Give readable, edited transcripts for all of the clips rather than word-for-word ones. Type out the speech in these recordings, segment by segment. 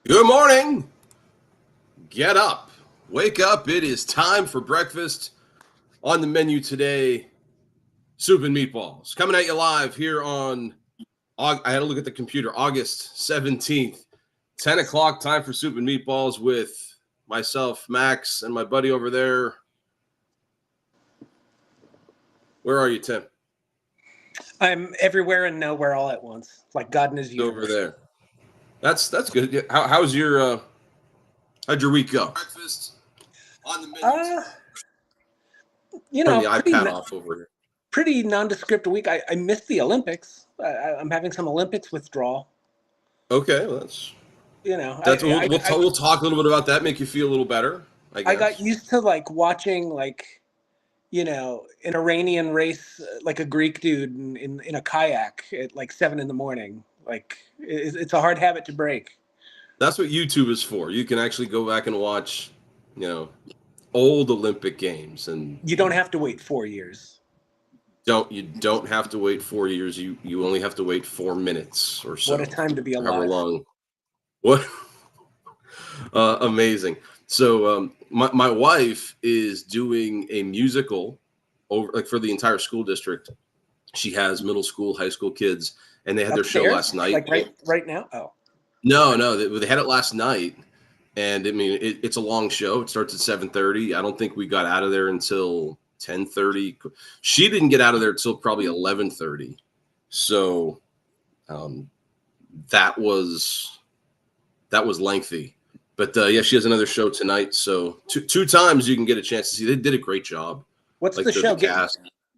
Good morning. Get up. Wake up. It is time for breakfast. On the menu today, soup and meatballs. Coming at you live here on, I had to look at the computer, August 17th, 10 o'clock, time for soup and meatballs with myself, Max, and my buddy over there. Where are you, Tim? I'm everywhere and nowhere all at once, like God in His universe. Over there. That's good. How's your how'd your week go? Breakfast on the menu. Turn the iPad off over here. Pretty nondescript week. I missed the Olympics. I'm having some Olympics withdrawal. Okay, well, that's we'll talk a little bit about that. Make you feel a little better. I got used to watching an Iranian race, like a Greek dude in a kayak at 7 a.m. It's a hard habit to break. That's what YouTube is for. You can actually go back and watch, old Olympic games, and you don't have to wait 4 years. You don't have to wait 4 years. You only have to wait 4 minutes or so. What a time to be alive! However long. What? Amazing. So my wife is doing a musical over for the entire school district. She has middle school, high school kids, and they had their show last night. Right now? Oh. No, they had it last night, and I mean it's a long show. It starts at 7:30. I don't think we got out of there until 10:30. She didn't get out of there until probably 11:30. So that was lengthy. But yeah, she has another show tonight. So two times you can get a chance to see. They did a great job. What's the show?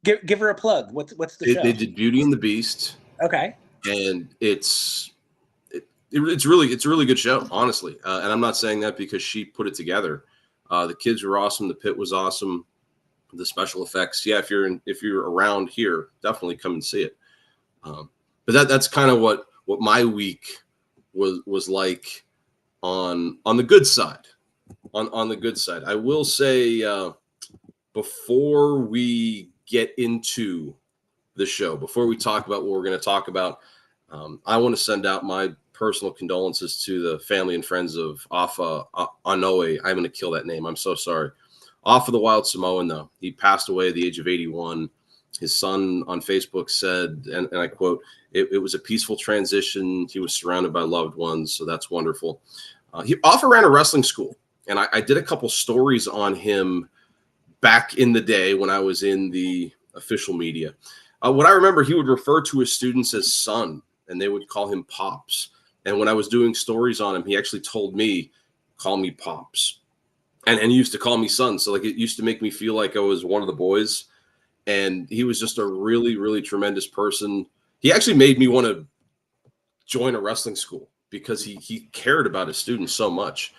Give her a plug. What's the show? They did Beauty and the Beast. Okay. And it's a really good show, honestly. And I'm not saying that because she put it together. The kids were awesome. The pit was awesome. The special effects. Yeah, if you're around here, definitely come and see it. But that's kind of what my week was like on the good side. On the good side, I will say before we get into the show, before we talk about what we're going to talk about, I want to send out my personal condolences to the family and friends of Afa Anoe. I'm going to kill that name. I'm so sorry. Afa the Wild Samoan, though. He passed away at the age of 81. His son on Facebook said, and I quote, it was a peaceful transition. He was surrounded by loved ones, so that's wonderful. Afa ran a wrestling school, and I did a couple stories on him back in the day when I was in the official media. What I remember, he would refer to his students as son, and they would call him Pops. And when I was doing stories on him, he actually told me, call me Pops. And he used to call me son. So it used to make me feel like I was one of the boys. And he was just a really, really tremendous person. He actually made me want to join a wrestling school because he cared about his students so much.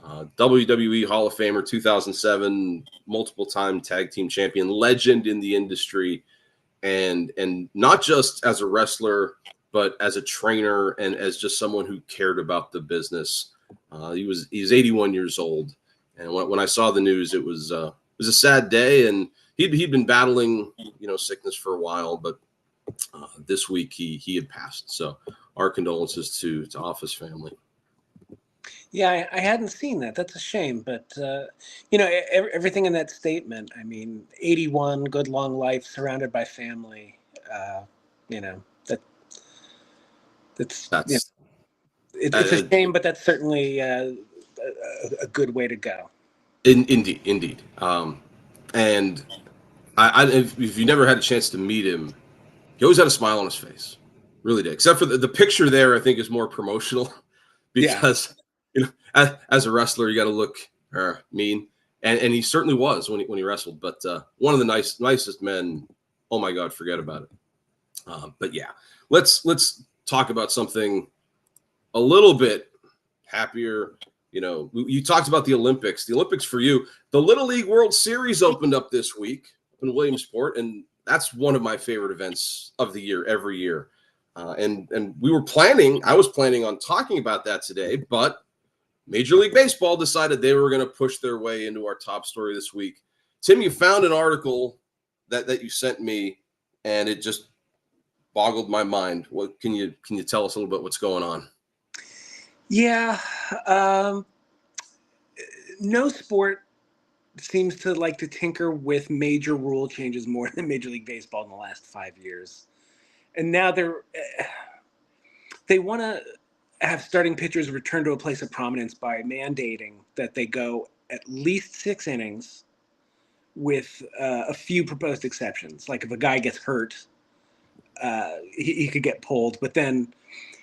WWE Hall of Famer, 2007, multiple-time tag team champion, legend in the industry. And not just as a wrestler, but as a trainer and as just someone who cared about the business. He's 81 years old, and when I saw the news, it was a sad day. And he'd been battling sickness for a while, but this week he had passed. So our condolences to Afa's family. Yeah, I hadn't seen that. That's a shame, but everything in that statement. I mean, 81, good long life, surrounded by family. It's a shame, but that's certainly a good way to go. Indeed. And if you never had a chance to meet him, he always had a smile on his face. Really did. Except for the picture there, I think is more promotional because as a wrestler, you got to look mean, and he certainly was when he wrestled. But one of the nicest men. Oh my God, forget about it. But yeah, let's talk about something a little bit happier. You talked about the Olympics. The Olympics for you. The Little League World Series opened up this week in Williamsport, and that's one of my favorite events of the year every year. And I was planning on talking about that today, but Major League Baseball decided they were going to push their way into our top story this week. Tim, you found an article that you sent me, and it just boggled my mind. What can you tell us a little bit what's going on? Yeah. Um, no sport seems to like to tinker with major rule changes more than Major League Baseball in the last 5 years. And now they want to have starting pitchers return to a place of prominence by mandating that they go at least 6 innings with a few proposed exceptions. Like if a guy gets hurt, he could get pulled, but then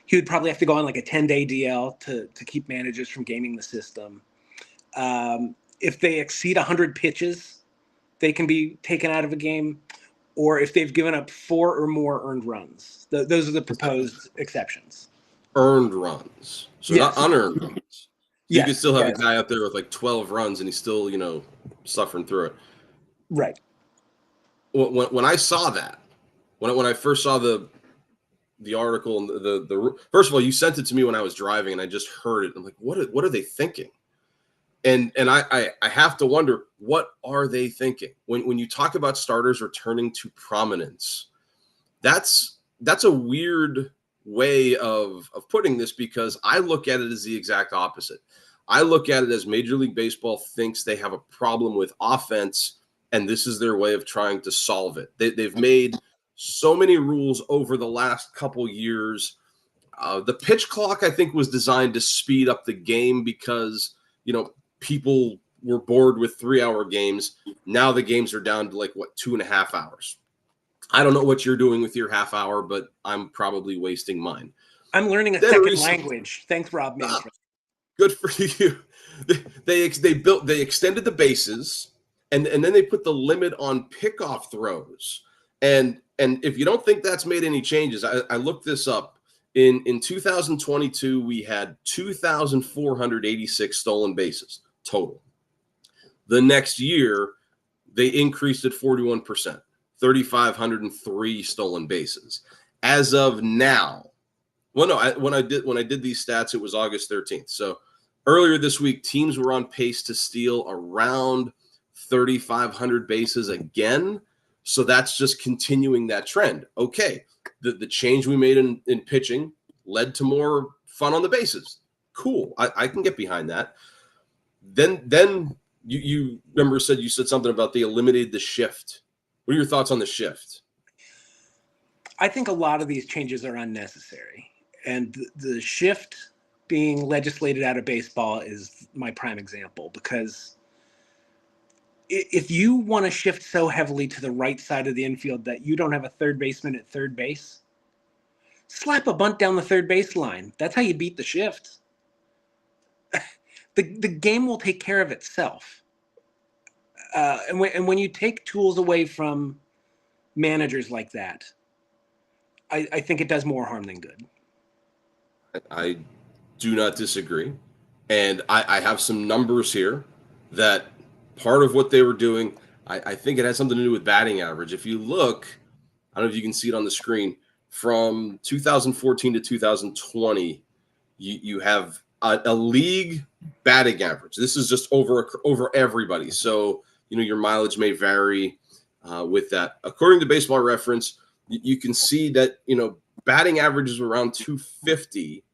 he would probably have to go on like a 10-day DL to keep managers from gaming the system. If they exceed 100 pitches, they can be taken out of a game, or if they've given up 4 or more earned runs. Those are the proposed exceptions. Earned runs, so not Yes. unearned runs. So you could Yes. still have a Yes. guy out there with like 12 runs and he's still, suffering through it. Right. When I saw that, when I first saw the article and the first of all, you sent it to me when I was driving and I just heard it. I'm like, what are they thinking? And I have to wonder, what are they thinking when you talk about starters returning to prominence? That's a weird way of putting this, because I look at it as the exact opposite. I look at it as Major League Baseball thinks they have a problem with offense, and this is their way of trying to solve it. They've made so many rules over the last couple years. The pitch clock, I think, was designed to speed up the game because, people were bored with 3-hour games. Now the games are down to 2.5 hours. I don't know what you're doing with your half hour, but I'm probably wasting mine. I'm learning a second language. Thanks, Rob Manfred. Good for you. They extended the bases, and then they put the limit on pickoff throws. And if you don't think that's made any changes, I looked this up. In 2022, we had 2,486 stolen bases total. The next year, they increased it 41%, 3,503 stolen bases. As of now, well, no, when I did these stats, it was August 13th. So earlier this week, teams were on pace to steal around 3,500 bases again. So that's just continuing that trend. Okay, the change we made in pitching led to more fun on the bases. Cool, I can get behind that. Then you remember you said something about they eliminated the shift. What are your thoughts on the shift? I think a lot of these changes are unnecessary. And the shift being legislated out of baseball is my prime example, because if you want to shift so heavily to the right side of the infield that you don't have a third baseman at third base, slap a bunt down the third base line. That's how you beat the shift. The game will take care of itself. And when you take tools away from managers like that, I think it does more harm than good. I do not disagree. And I have some numbers here that part of what they were doing, I think it has something to do with batting average. If you look, I don't know if you can see it on the screen, from 2014 to 2020, you have a league batting average. This is just over everybody. So, your mileage may vary with that. According to Baseball Reference, you can see that, batting average is around 250,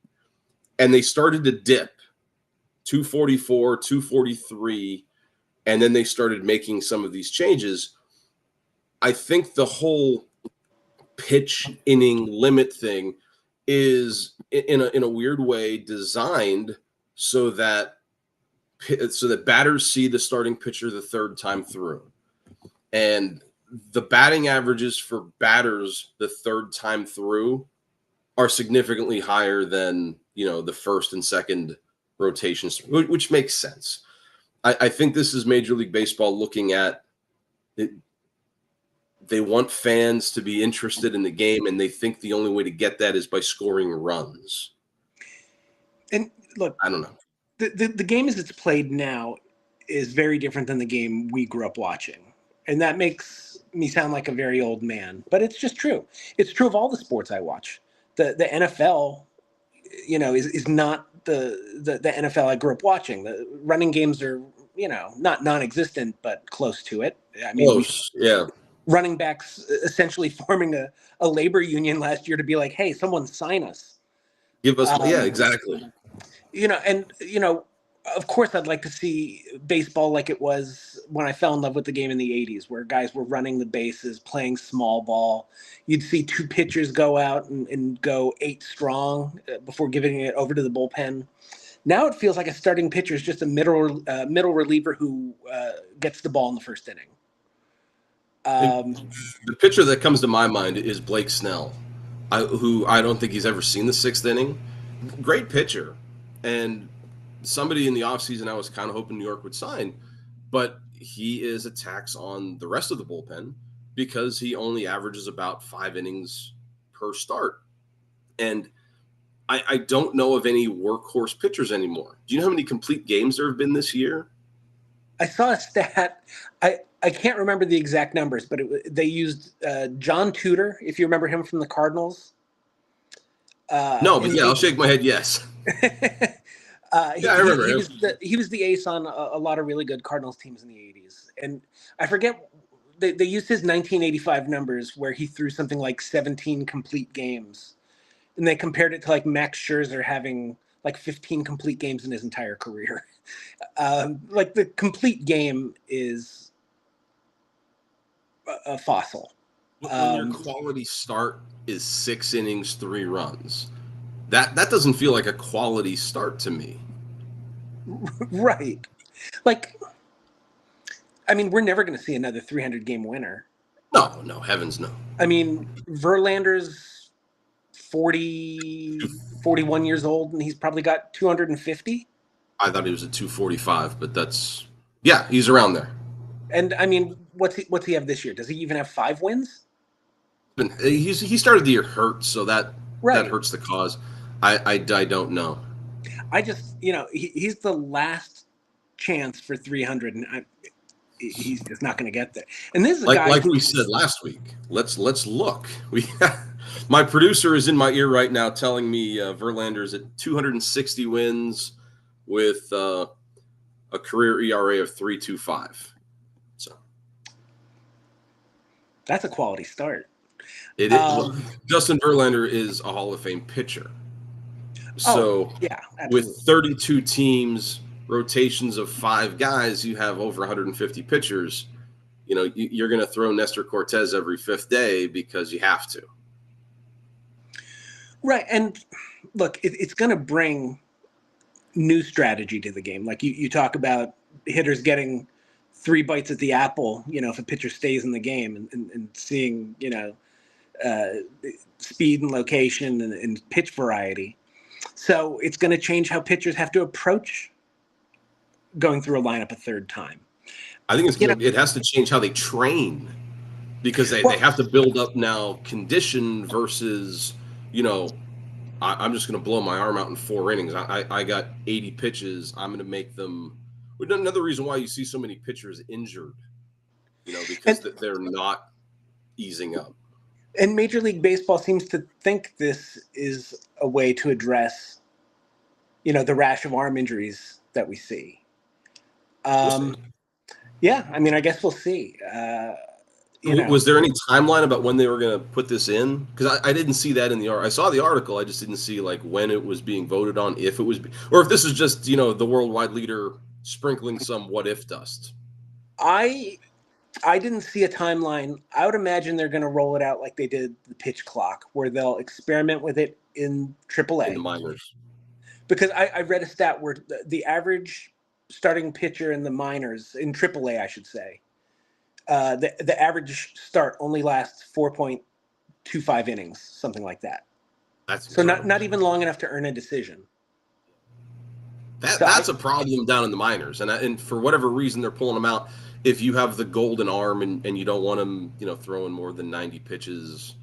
and they started to dip 244, 243, and then they started making some of these changes. I think the whole pitch inning limit thing is in a weird way designed so that batters see the starting pitcher the third time through. And the batting averages for batters the third time through are significantly higher than, the first and second rotations, which makes sense. I think this is Major League Baseball looking at it. They want fans to be interested in the game, and they think the only way to get that is by scoring runs. And look, I don't know. The game as it's played now is very different than the game we grew up watching. And that makes me sound like a very old man, but it's just true. It's true of all the sports I watch. The NFL, is not the NFL I grew up watching. The running games are, not non-existent, but close to it. I mean, Close, yeah. Running backs essentially forming a labor union last year to be like, hey, someone sign us. Give us, yeah, exactly. And of course, I'd like to see baseball like it was when I fell in love with the game in the '80s, where guys were running the bases, playing small ball. You'd see two pitchers go out and go 8 strong before giving it over to the bullpen. Now it feels like a starting pitcher is just a middle reliever who gets the ball in the first inning. The pitcher that comes to my mind is Blake Snell, who I don't think he's ever seen the sixth inning. Great pitcher, and somebody in the offseason I was kind of hoping New York would sign, but he is a tax on the rest of the bullpen because he only averages about 5 innings per start. And I don't know of any workhorse pitchers anymore. Do you know how many complete games there have been this year? I saw a stat. I can't remember the exact numbers, but they used John Tudor, if you remember him from the Cardinals. No, but yeah, I'll shake my head yes. Yeah, I remember him. He was the ace on a lot of really good Cardinals teams in the '80s, and I forget they used his 1985 numbers where he threw something like 17 complete games, and they compared it to like Max Scherzer having like 15 complete games in his entire career. Like the complete game is a fossil. When your quality start is 6 innings, 3 runs, that doesn't feel like a quality start to me. Right. Like, I mean, we're never going to see another 300 game winner. No, heavens no. I mean, Verlander's 41 years old, and he's probably got 250. I thought he was at 245, but he's around there. And I mean, what's he have this year? Does he even have 5 wins? He started the year hurt, so that hurts the cause. I don't know. I just he's the last chance for 300, and he's just not going to get there. And this is a guy like we said last week. Let's look. My producer is in my ear right now telling me Verlander's at 260 wins with a career ERA of 3.25. So that's a quality start. It is. Justin Verlander is a Hall of Fame pitcher. So yeah, with 32 teams, rotations of 5 guys, you have over 150 pitchers. You're going to throw Nestor Cortez every 5th day because you have to. Right. And look, it's going to bring new strategy to the game. Like you talk about hitters getting 3 bites at the apple, if a pitcher stays in the game and seeing, speed and location and pitch variety. So it's going to change how pitchers have to approach going through a lineup a third time. I think it has to change how they train because they have to build up now condition versus, I'm just going to blow my arm out in 4 innings. I got 80 pitches. I'm going to make them. Another reason why you see so many pitchers injured, because they're not easing up. And Major League Baseball seems to think this is a way to address, the rash of arm injuries that we see. We'll see. Yeah, I mean, I guess we'll see. Was there any timeline about when they were going to put this in? Because I didn't see that in the article. I saw the article. I just didn't see like when it was being voted on, if it was, or if this is just, the worldwide leader sprinkling some what if dust. I didn't see a timeline. I would imagine they're going to roll it out like they did the pitch clock, where they'll experiment with it in AAA. In the minors. Because I read a stat where the average starting pitcher in the minors, in AAA, I should say, the average start only lasts 4.25 innings, something like that. That's so not even long enough to earn a decision. That's a problem down in the minors, and for whatever reason they're pulling them out. If you have the golden arm and you don't want them, throwing more than 90 pitches,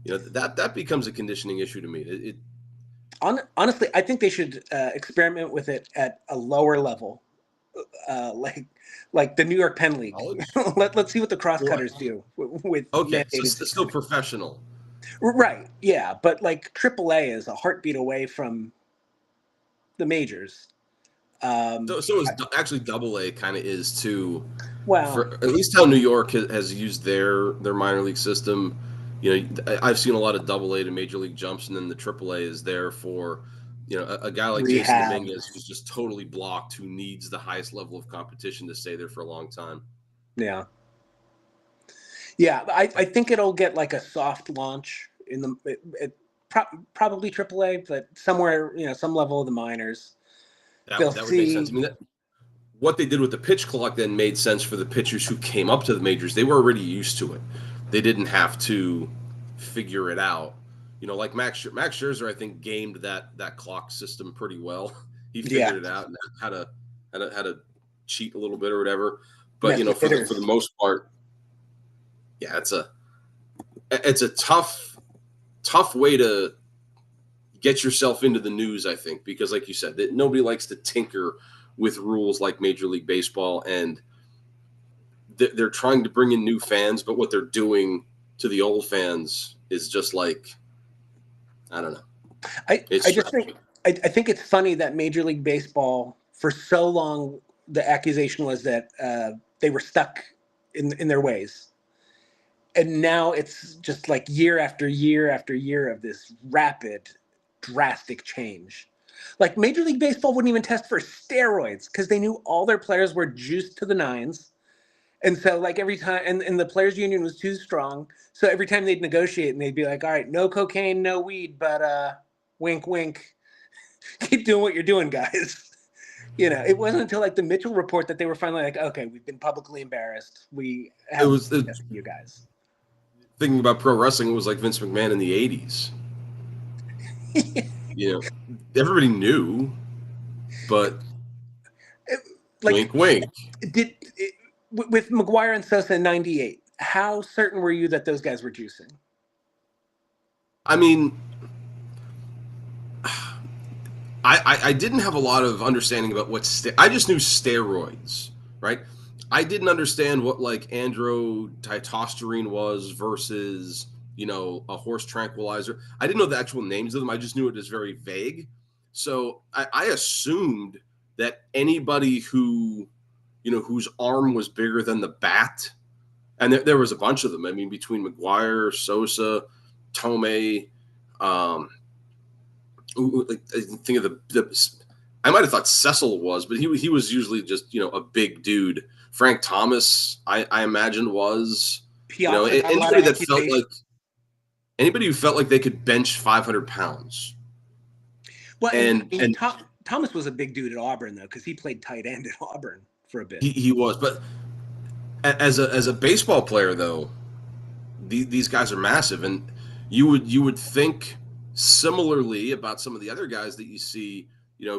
that becomes a conditioning issue to me. Honestly, I think they should experiment with it at a lower level, like the New York Penn League. Let's see what the crosscutters do with. Okay, so it's still professional. Right. Yeah, but like AAA is a heartbeat away from the majors. So is actually AA kind of is too. Well, for at least how New York has used their minor league system. I've seen a lot of AA to major league jumps, and then the AAA is there for a guy like Jason rehab. Dominguez who's just totally blocked, who needs the highest level of competition to stay there for a long time. Yeah. Yeah, I think it'll get like a soft launch in probably AAA, but somewhere, some level of the minors. They'll That would make sense. see. I mean, what they did with the pitch clock then made sense for the pitchers who came up to the majors. They were already used to it. They didn't have to figure it out. Like Max Scherzer, I think gamed that clock system pretty well. He Yeah, figured it out and how to cheat a little bit or whatever. But mess with for the hitters. most part, yeah, it's a tough way to get yourself into the news, I think, because like you said, that nobody likes to tinker with rules like Major League Baseball, and they're trying to bring in new fans, but what they're doing to the old fans is just like, I don't know. I just think I think it's funny that Major League Baseball, for so long, the accusation was that they were stuck in their ways, and now it's just like year after year after year of this rapid, drastic change. Like Major League Baseball wouldn't even test for steroids because they knew all their players were juiced to the nines. And so, like, every time, and the players' union was too strong. So every time they'd negotiate, and they'd be like, "All right, no cocaine, no weed, but wink, wink, keep doing what you're doing, guys." It wasn't until like the Mitchell report that they were finally like, "Okay, we've been publicly embarrassed. We It have was you guys." thinking about pro wrestling. It was like Vince McMahon in the '80s. Everybody knew, but Like, wink, wink. with McGuire and Sosa in '98, how certain were you that those guys were juicing? I mean, I didn't have a lot of understanding about I just knew steroids, right? I didn't understand what like androtestosterone was versus a horse tranquilizer. I didn't know the actual names of them. I just knew it was very vague. So I assumed that anybody who whose arm was bigger than the bat, and there was a bunch of them. I mean, between McGuire, Sosa, Tomei. I think of the I might have thought Cecil was, but he was usually just a big dude. Frank Thomas, I imagined was Piazza got a lot anybody of that felt accusation. like anybody who felt like they could bench 500 pounds. Well, And Thomas was a big dude at Auburn though, because he played tight end at Auburn for a bit. he was, but as a baseball player though, these guys are massive, and you would think similarly about some of the other guys that you see,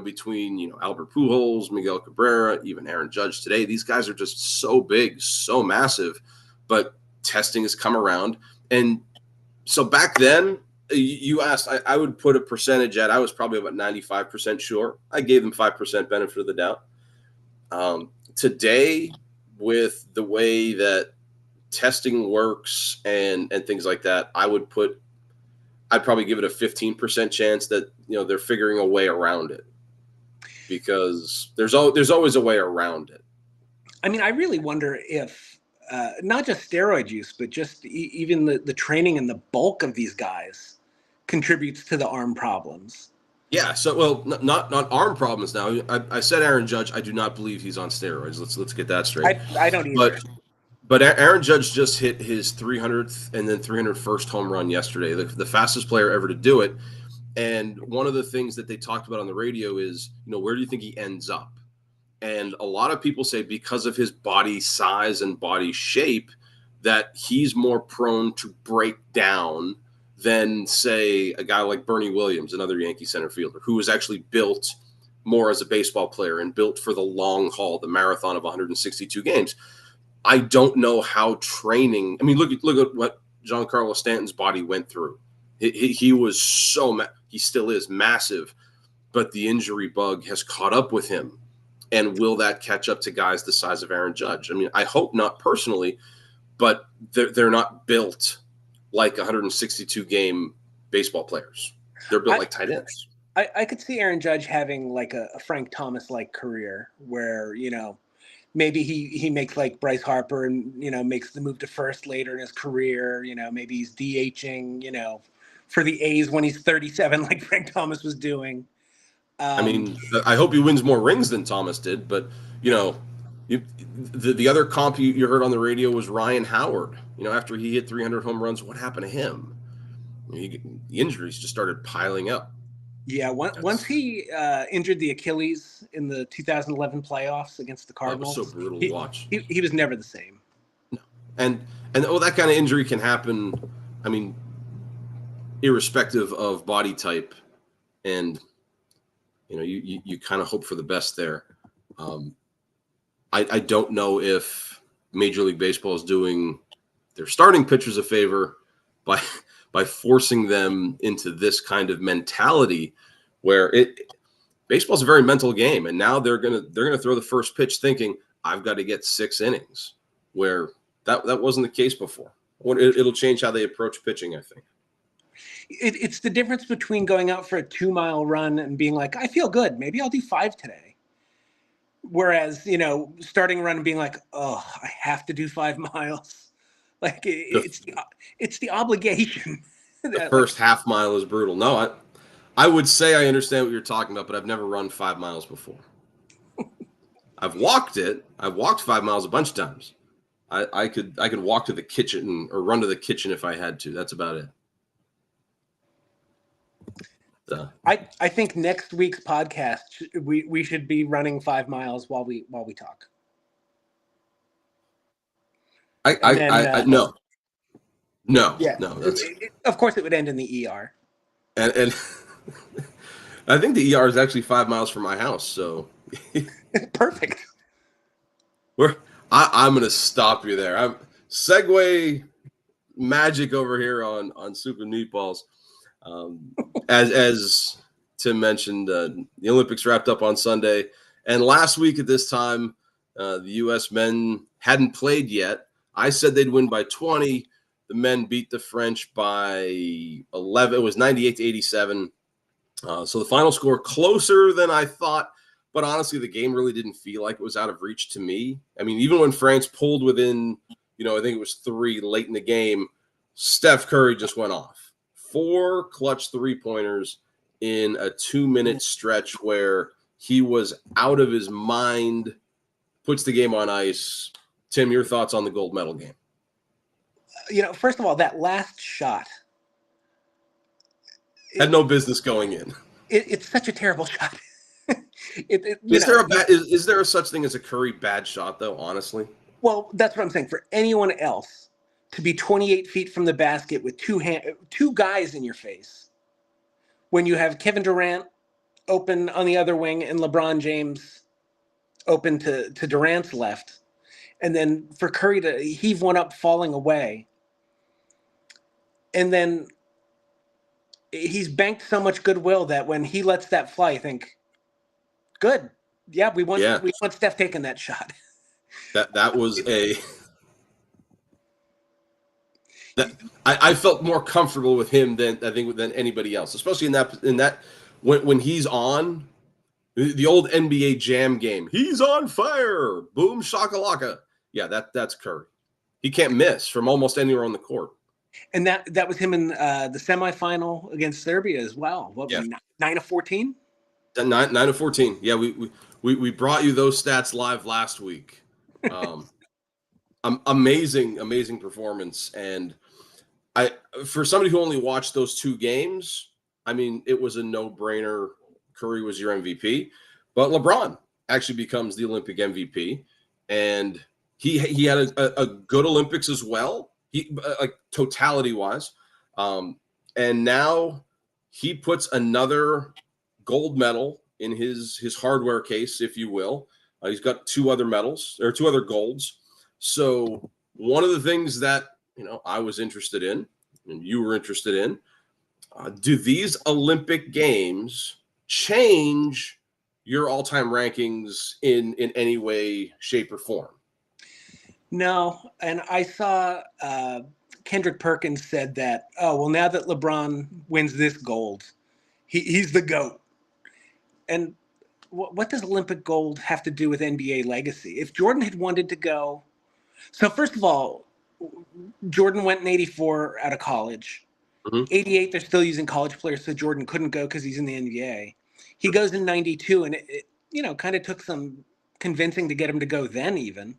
between Albert Pujols, Miguel Cabrera, even Aaron Judge today. These guys are just so big, so massive, but testing has come around. And so back then, you asked, I would put a percentage at, I was probably about 95% sure. I gave them 5% benefit of the doubt. Today, with the way that testing works and things like that, I'd probably give it a 15% chance that they're figuring a way around it, because there's always a way around it. I mean, I really wonder if not just steroid use, but just even the training and the bulk of these guys contributes to the arm problems. Yeah. So, well, not arm problems. Now, I said Aaron Judge. I do not believe he's on steroids. Let's get that straight. I don't either. But Aaron Judge just hit his 300th and then 301st home run yesterday, the fastest player ever to do it. And one of the things that they talked about on the radio is, where do you think he ends up? And a lot of people say because of his body size and body shape, that he's more prone to break down than, say, a guy like Bernie Williams, another Yankee center fielder, who was actually built more as a baseball player and built for the long haul, the marathon of 162 games. I don't know how training. I mean, look at what Giancarlo Stanton's body went through. He was he still is massive, but the injury bug has caught up with him. And will that catch up to guys the size of Aaron Judge? I mean, I hope not personally, but they're not built like 162 game baseball players. They're built like tight ends. I could see Aaron Judge having like a Frank Thomas like career where maybe he makes like Bryce Harper and makes the move to first later in his career. Maybe he's DHing for the A's when he's 37, like Frank Thomas was doing. I mean, I hope he wins more rings than Thomas did, but you know, the other comp you heard on the radio was Ryan Howard. You know, after he hit 300 home runs, what happened to him? The injuries just started piling up. Yeah, once he injured the Achilles in the 2011 playoffs against the Cardinals, that was so brutal to watch. He was never the same. No. And that kind of injury can happen. I mean, irrespective of body type, and you know, you kind of hope for the best there. I don't know if Major League Baseball is doing their starting pitchers a favor by forcing them into this kind of mentality where baseball's a very mental game, and now they're gonna throw the first pitch thinking I've got to get 6 innings, where that wasn't the case before. It'll change how they approach pitching, I think. It's the difference between going out for a 2-mile run and being like, I feel good, maybe I'll do 5 today. Whereas, you know, starting a run and being like, oh, I have to do 5 miles. Like it's the obligation. The first half mile is brutal. No, I would say I understand what you're talking about, but I've never run 5 miles before. I've walked it. I've walked 5 miles a bunch of times. I could walk to the kitchen or run to the kitchen if I had to. That's about it. I think next week's podcast we should be running 5 miles while we talk. No. Yeah, no. Of course, it would end in the ER. And I think the ER is actually 5 miles from my house, so perfect. I'm going to stop you there. I'm segue magic over here on Soup and Meatballs. As Tim mentioned, the Olympics wrapped up on Sunday, and last week at this time, the U.S. men hadn't played yet. I said they'd win by 20. The men beat the French by 11. It was 98-87. So the final score closer than I thought, but honestly, the game really didn't feel like it was out of reach to me. I mean, even when France pulled within, I think it was 3 late in the game, Steph Curry just went off. 4 clutch 3-pointers in a 2-minute stretch where he was out of his mind, puts the game on ice. Tim, your thoughts on the gold medal game? First of all, that last shot had no business going in. It's such a terrible shot. Is there a such thing as a Curry bad shot, though, honestly? Well, that's what I'm saying. For anyone else to be 28 feet from the basket with two guys in your face, when you have Kevin Durant open on the other wing and LeBron James open to Durant's left, and then for Curry to heave one up falling away, and then he's banked so much goodwill that when he lets that fly, I think, good. Yeah, we want Steph taking that shot. That was I felt more comfortable with him than anybody else, especially in that when he's on the old NBA Jam game. He's on fire, boom shakalaka. Yeah, that's Curry. He can't miss from almost anywhere on the court. And that was him in the semifinal against Serbia as well. What, 9 of 14? 9 of 14. Yeah, we brought you those stats live last week. Amazing performance. And for somebody who only watched those 2 games, I mean, it was a no-brainer. Curry was your MVP, but LeBron actually becomes the Olympic MVP, and he had a good Olympics as well. He like totality-wise, and now he puts another gold medal in his hardware case, if you will. He's got 2 other medals or 2 other golds. So one of the things that I was interested in, and you were interested in, do these Olympic Games change your all-time rankings in any way, shape, or form? No, and I saw Kendrick Perkins said that, now that LeBron wins this gold, he's the GOAT. And what does Olympic gold have to do with NBA legacy? If Jordan had wanted to go... So first of all, Jordan went in 84 out of college. Mm-hmm. 88, they're still using college players, so Jordan couldn't go because he's in the NBA. he goes in 92, and it kind of took some convincing to get him to go then even.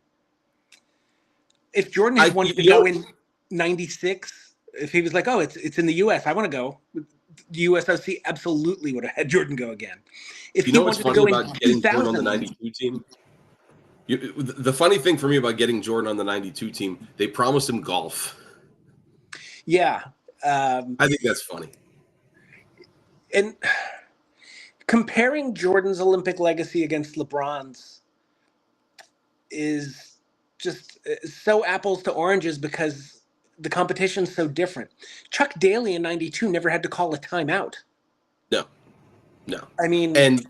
If Jordan had wanted to go in 96, if he was like, oh, it's in the U.S., I want to go, the USOC absolutely would have had Jordan go again. If you know what's funny about getting Jordan on the 92 team? The funny thing for me about getting Jordan on the 92 team, they promised him golf. Yeah. I think that's funny. And comparing Jordan's Olympic legacy against LeBron's is just so apples to oranges because the competition's so different. Chuck Daly in 92 never had to call a timeout. No. I mean, and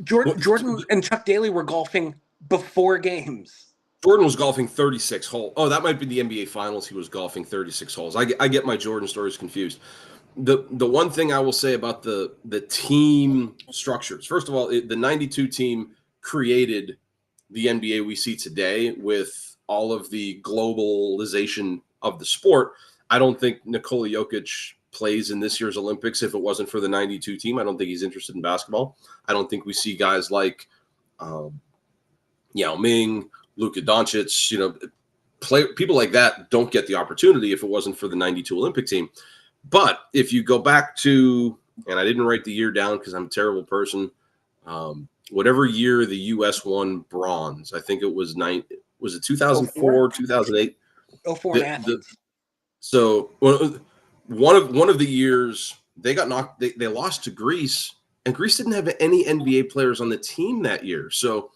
Jordan and Chuck Daly were golfing before games. Jordan was golfing 36 holes. Oh, that might be the NBA Finals. He was golfing 36 holes. I get my Jordan stories confused. The one thing I will say about the team structures, first of all, the 92 team created the NBA we see today with all of the globalization of the sport. I don't think Nikola Jokic plays in this year's Olympics if it wasn't for the 92 team. I don't think he's interested in basketball. I don't think we see guys like Yao Ming, Luka Doncic, people like that don't get the opportunity if it wasn't for the 92 Olympic team. But if you go back to, and I didn't write the year down because I'm a terrible person, whatever year the U.S. won bronze, I think it was 2004, 2008? 04 in Athens. So one of the years they got knocked, they lost to Greece, and Greece didn't have any NBA players on the team that year. So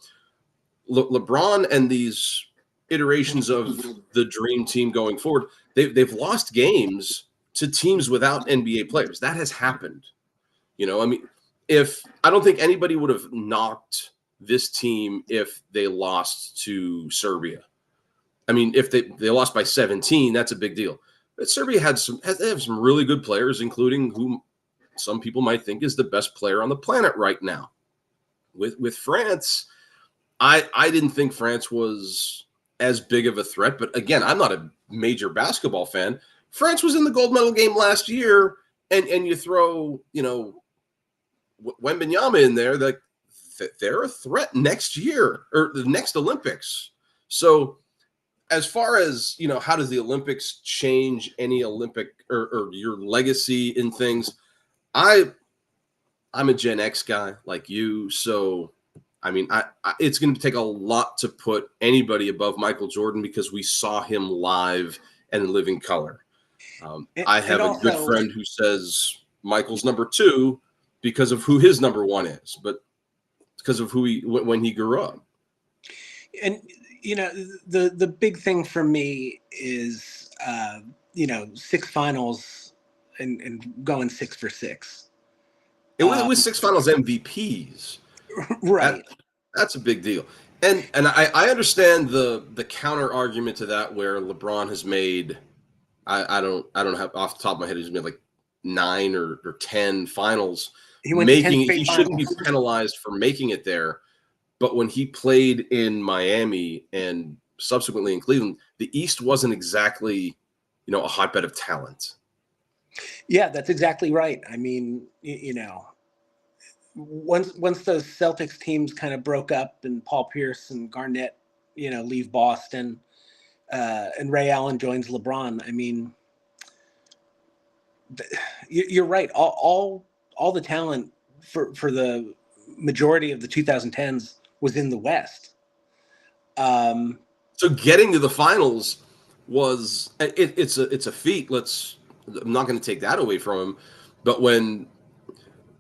LeBron and these iterations of the dream team going forward, they've lost games to teams without NBA players. That has happened. I don't think anybody would have knocked this team if they lost to Serbia. I mean, if they lost by 17, that's a big deal. But Serbia have some really good players, including whom some people might think is the best player on the planet right now. With France, I didn't think France was as big of a threat. But again, I'm not a major basketball fan. France was in the gold medal game last year, and you throw, Wembanyama in there, they're a threat next year or the next Olympics. So as far as, how does the Olympics change any Olympic or your legacy in things? I'm a Gen X guy like you. So, I mean, it's going to take a lot to put anybody above Michael Jordan because we saw him live and in living color. I have a good friend who says Michael's number 2 because of who his number 1 is, but because of when he grew up. And the big thing for me is 6 finals and going 6 for 6. It was 6 finals MVPs, right? That's a big deal. And I understand the counter argument to that, where LeBron has made. I don't have off the top of my head. He's made like 9 or 10 finals. He shouldn't be penalized for making it there. But when he played in Miami and subsequently in Cleveland, the East wasn't exactly, a hotbed of talent. Yeah, that's exactly right. I mean, once those Celtics teams kind of broke up and Paul Pierce and Garnett, leave Boston, and Ray Allen joins LeBron. I mean, you're right. All the talent for the majority of the 2010s was in the West. So getting to the finals was it's a feat. I'm not going to take that away from him, but when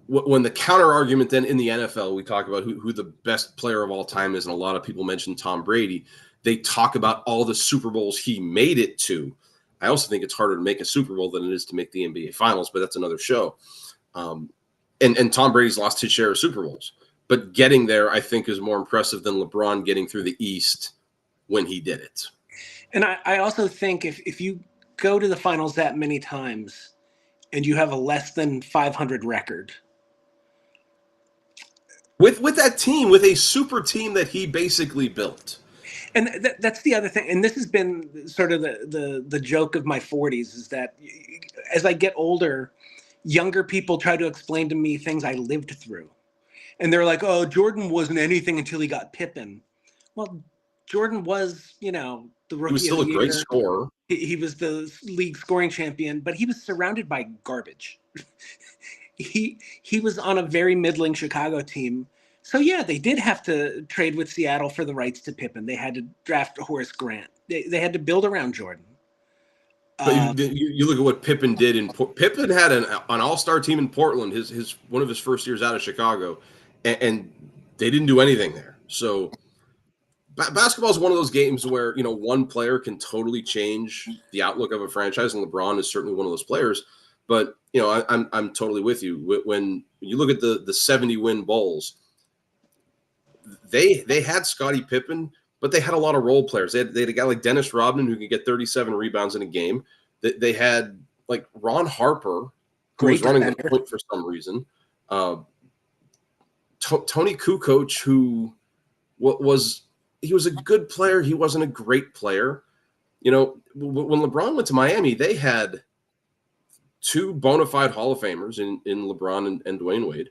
the counter argument then in the NFL, we talk about who the best player of all time is, and a lot of people mention Tom Brady. They talk about all the Super Bowls he made it to. I also think it's harder to make a Super Bowl than it is to make the NBA Finals, but that's another show. And Tom Brady's lost his share of Super Bowls. But getting there, I think, is more impressive than LeBron getting through the East when he did it. And I also think if you go to the finals that many times and you have a less than 500 record. With that team, with a super team that he basically built. And that's the other thing. And this has been sort of the joke of my 40s is that as I get older, younger people try to explain to me things I lived through. And they're like, oh, Jordan wasn't anything until he got Pippen. Well, Jordan was, the He was rookie of still the a great year. scorer. He was the league scoring champion, but he was surrounded by garbage. He was on a very middling Chicago team. So yeah, they did have to trade with Seattle for the rights to Pippen. They had to draft Horace Grant. They had to build around Jordan. But you look at what Pippen did Pippen had an all-star team in Portland, his one of his first years out of Chicago, and they didn't do anything there. So basketball is one of those games where one player can totally change the outlook of a franchise, and LeBron is certainly one of those players. But I'm totally with you. When you look at the 70-win Bulls, they had Scottie Pippen, but they had a lot of role players. They had a guy like Dennis Rodman who could get 37 rebounds in a game. They had like Ron Harper, who was running the point for some reason. Tony Kukoc, who was a good player. He wasn't a great player. When LeBron went to Miami, they had two bona fide Hall of Famers in LeBron and Dwayne Wade,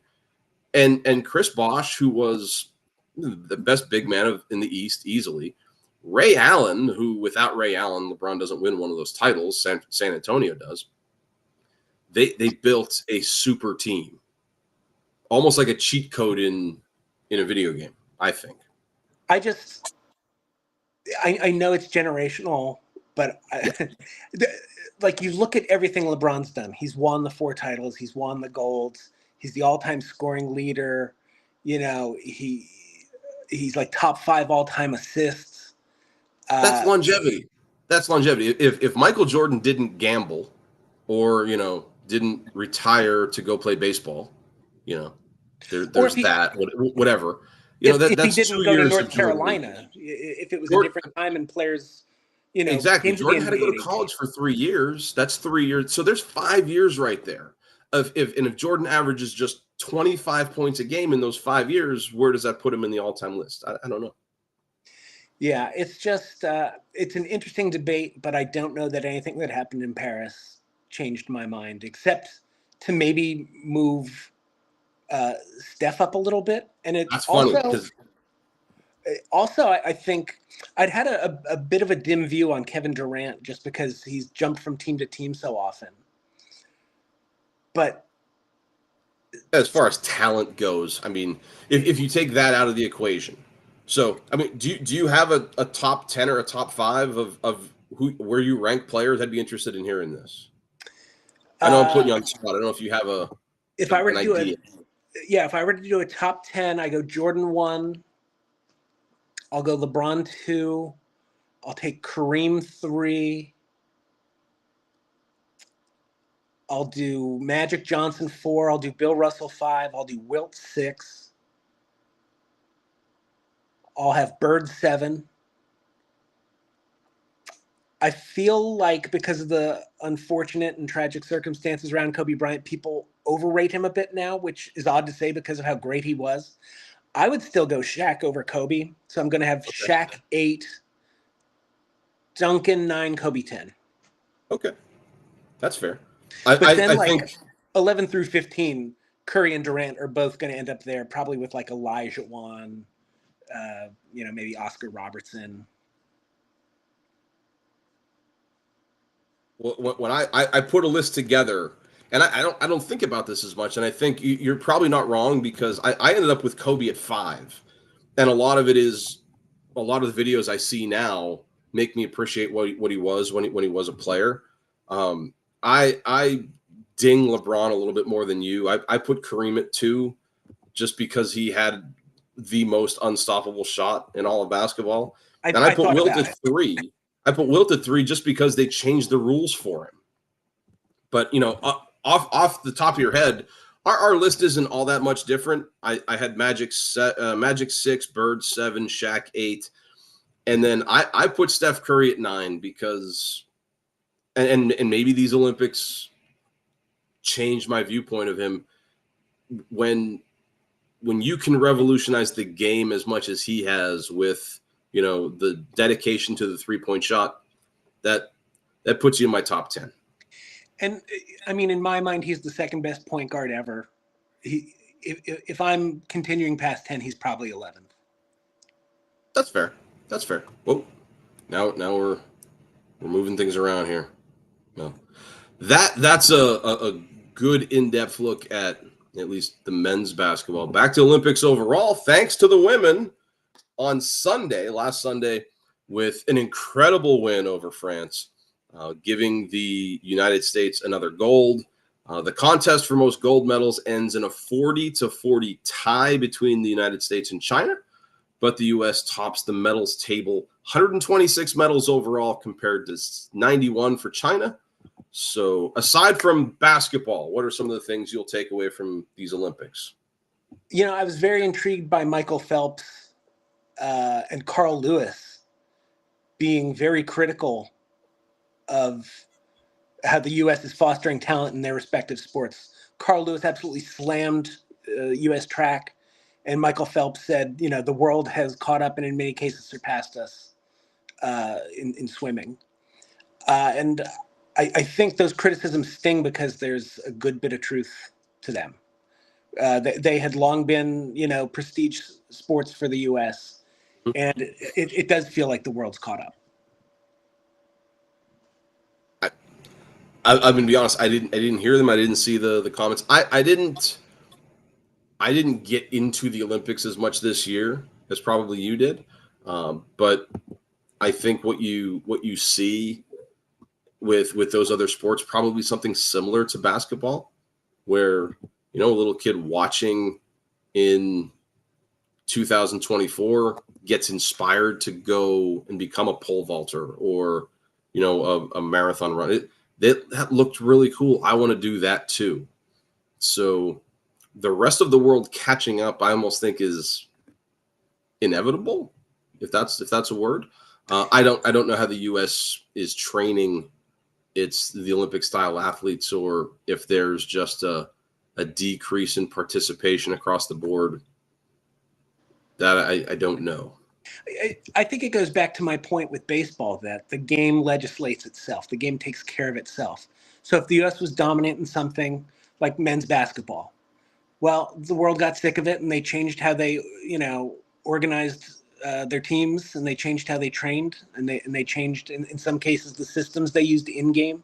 and Chris Bosh, who was the best big man in the East easily. Ray Allen, who without Ray Allen, LeBron doesn't win one of those titles. San Antonio does. They built a super team, almost like a cheat code in a video game, I think. I know it's generational, but like you look at everything LeBron's done. He's won the 4 titles. He's won the golds. He's the all-time scoring leader. He's like top 5 all-time assists. That's longevity. That's longevity. If Michael Jordan didn't gamble, or didn't retire to go play baseball, there's that. Whatever. If that's he didn't 2 go to years North of Jordan. Carolina, if it was a different time and players, exactly. Jordan had to go to college for 3 years. That's 3 years. So there's 5 years right there. If Jordan averages just 25 points a game in those 5 years, where does that put him in the all-time list? I don't know. Yeah, it's just it's an interesting debate, but I don't know that anything that happened in Paris changed my mind, except to maybe move Steph up a little bit. And That's funny because also I think I'd had a bit of a dim view on Kevin Durant just because he's jumped from team to team so often. But as far as talent goes, I mean, if you take that out of the equation, so I mean, do you have a top 10 or a top 5 of where you rank players? I'd be interested in hearing this. I know I'm putting you on the spot. I don't know if you have if I were to do a top 10, I go Jordan 1. I'll go LeBron 2. I'll take Kareem 3. I'll do Magic Johnson 4. I'll do Bill Russell 5. I'll do Wilt 6. I'll have Bird 7. I feel like because of the unfortunate and tragic circumstances around Kobe Bryant, people overrate him a bit now, which is odd to say because of how great he was. I would still go Shaq over Kobe. So I'm going to have Shaq 8, Duncan 9, Kobe 10. Okay. That's fair. But then I think 11 through 15, Curry and Durant are both going to end up there, probably with like Elijah Wan, maybe Oscar Robertson. Well, when I put a list together, and I don't think about this as much, and I think you're probably not wrong because I ended up with Kobe at 5, and a lot of the videos I see now make me appreciate what he was when he was a player. I ding LeBron a little bit more than you. I put Kareem at 2 just because he had the most unstoppable shot in all of basketball. And I put Wilt at 3. I put Wilt at 3 just because they changed the rules for him. But, off the top of your head, our list isn't all that much different. I had Magic 6, Bird 7, Shaq 8. And then I put Steph Curry at 9 because and maybe these Olympics changed my viewpoint of him. When you can revolutionize the game as much as he has with the dedication to the 3-point shot, that puts you in my top 10. And I mean, in my mind, he's the second best point guard ever. if I'm continuing past 10, he's probably 11th. That's fair. That's fair. Whoa. Now we're moving things around here. No. That's a good in-depth look at least the men's basketball. Back to Olympics overall, thanks to the women on Sunday, last Sunday, with an incredible win over France, giving the United States another gold. The contest for most gold medals ends in a 40-40 tie between the United States and China, but the U.S. tops the medals table, 126 medals overall compared to 91 for China. So aside from basketball, what are some of the things you'll take away from these Olympics? I was very intrigued by Michael Phelps and Carl Lewis being very critical of how the U.S. is fostering talent in their respective sports. Carl Lewis absolutely slammed U.S. track, and Michael Phelps said, the world has caught up and in many cases surpassed us in swimming. And I think those criticisms sting because there's a good bit of truth to them. They had long been, prestige sports for the U.S., and it does feel like the world's caught up. I'm gonna be honest. I didn't hear them. I didn't see the comments. I didn't get into the Olympics as much this year as probably you did. But I think what you see with those other sports, probably something similar to basketball, where a little kid watching in 2024 gets inspired to go and become a pole vaulter or a marathon run. That looked really cool. I want to do that too. So the rest of the world catching up, I almost think is inevitable, if that's a word. I don't know how the U.S. is training the Olympic style athletes, or if there's just a decrease in participation across the board. That I don't know. I think it goes back to my point with baseball that the game legislates itself. The game takes care of itself. So if the U.S. was dominant in something like men's basketball, well, the world got sick of it and they changed how they, organized their teams, and they changed how they trained, and they changed in some cases the systems they used in game,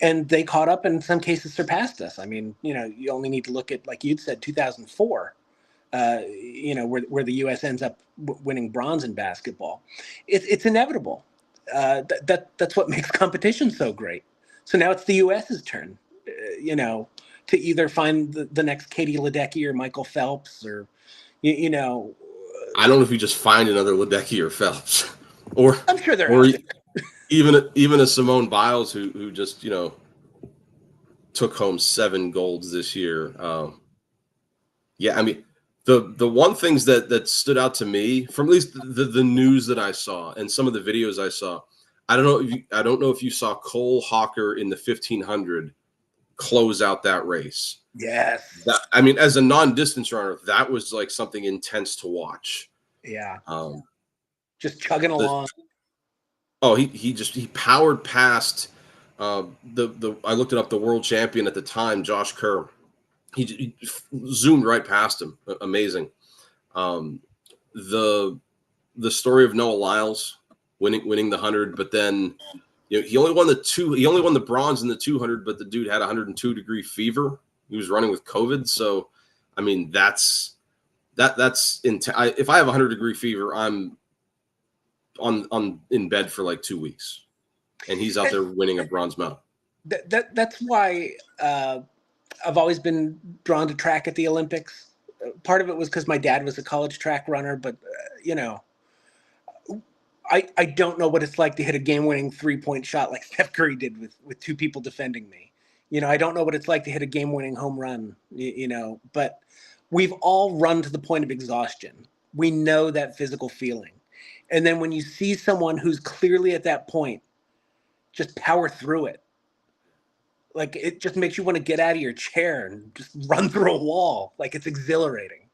and they caught up and in some cases surpassed us. I mean, you only need to look at, like you'd said, 2004. Where the U.S. ends up winning bronze in basketball. It's inevitable. That's what makes competition so great. So now it's the U.S.'s turn, to either find the next Katie Ledecky or Michael Phelps, or I don't know if you just find another Ledecky or Phelps, or I'm sure they're out there. even a Simone Biles who just took home 7 golds this year. Yeah, I mean. The one things that stood out to me from at least the news that I saw and some of the videos I saw, I don't know if you saw Cole Hawker in the 1500 close out that race. Yes. As a non-distance runner, that was like something intense to watch. Yeah. Just chugging along. He powered past the I looked it up, the world champion at the time, Josh Kerr. He zoomed right past him. Amazing. The story of Noah Lyles winning the 100, but then he only won the bronze in the 200, but the dude had 102-degree fever. He was running with COVID, so that's if I have 100-degree fever, I'm on in bed for like 2 weeks, and he's out there winning a bronze medal. That's why. I've always been drawn to track at the Olympics. Part of it was because my dad was a college track runner, but I don't know what it's like to hit a game-winning 3-point shot like Steph Curry did with 2 people defending me. I don't know what it's like to hit a game-winning home run. But we've all run to the point of exhaustion. We know that physical feeling, and then when you see someone who's clearly at that point, just power through it. Like, it just makes you want to get out of your chair and just run through a wall. Like, it's exhilarating.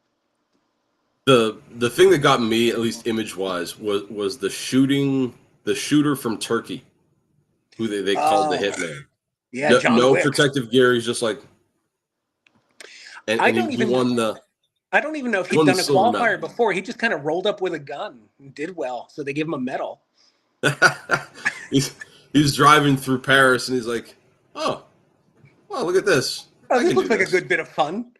The thing that got me, at least image-wise, was the shooter from Turkey, who they called the hitman. Yeah, John no Wick. protective gear. He's just like, I and don't he even won the I don't even know if he he'd won the done a silver qualifier medal. before. He just kind of rolled up with a gun and did well, so they gave him a medal. he's he's driving through Paris and he's like, oh, well, look at this. Oh, I this can do looks like a this. good bit of fun.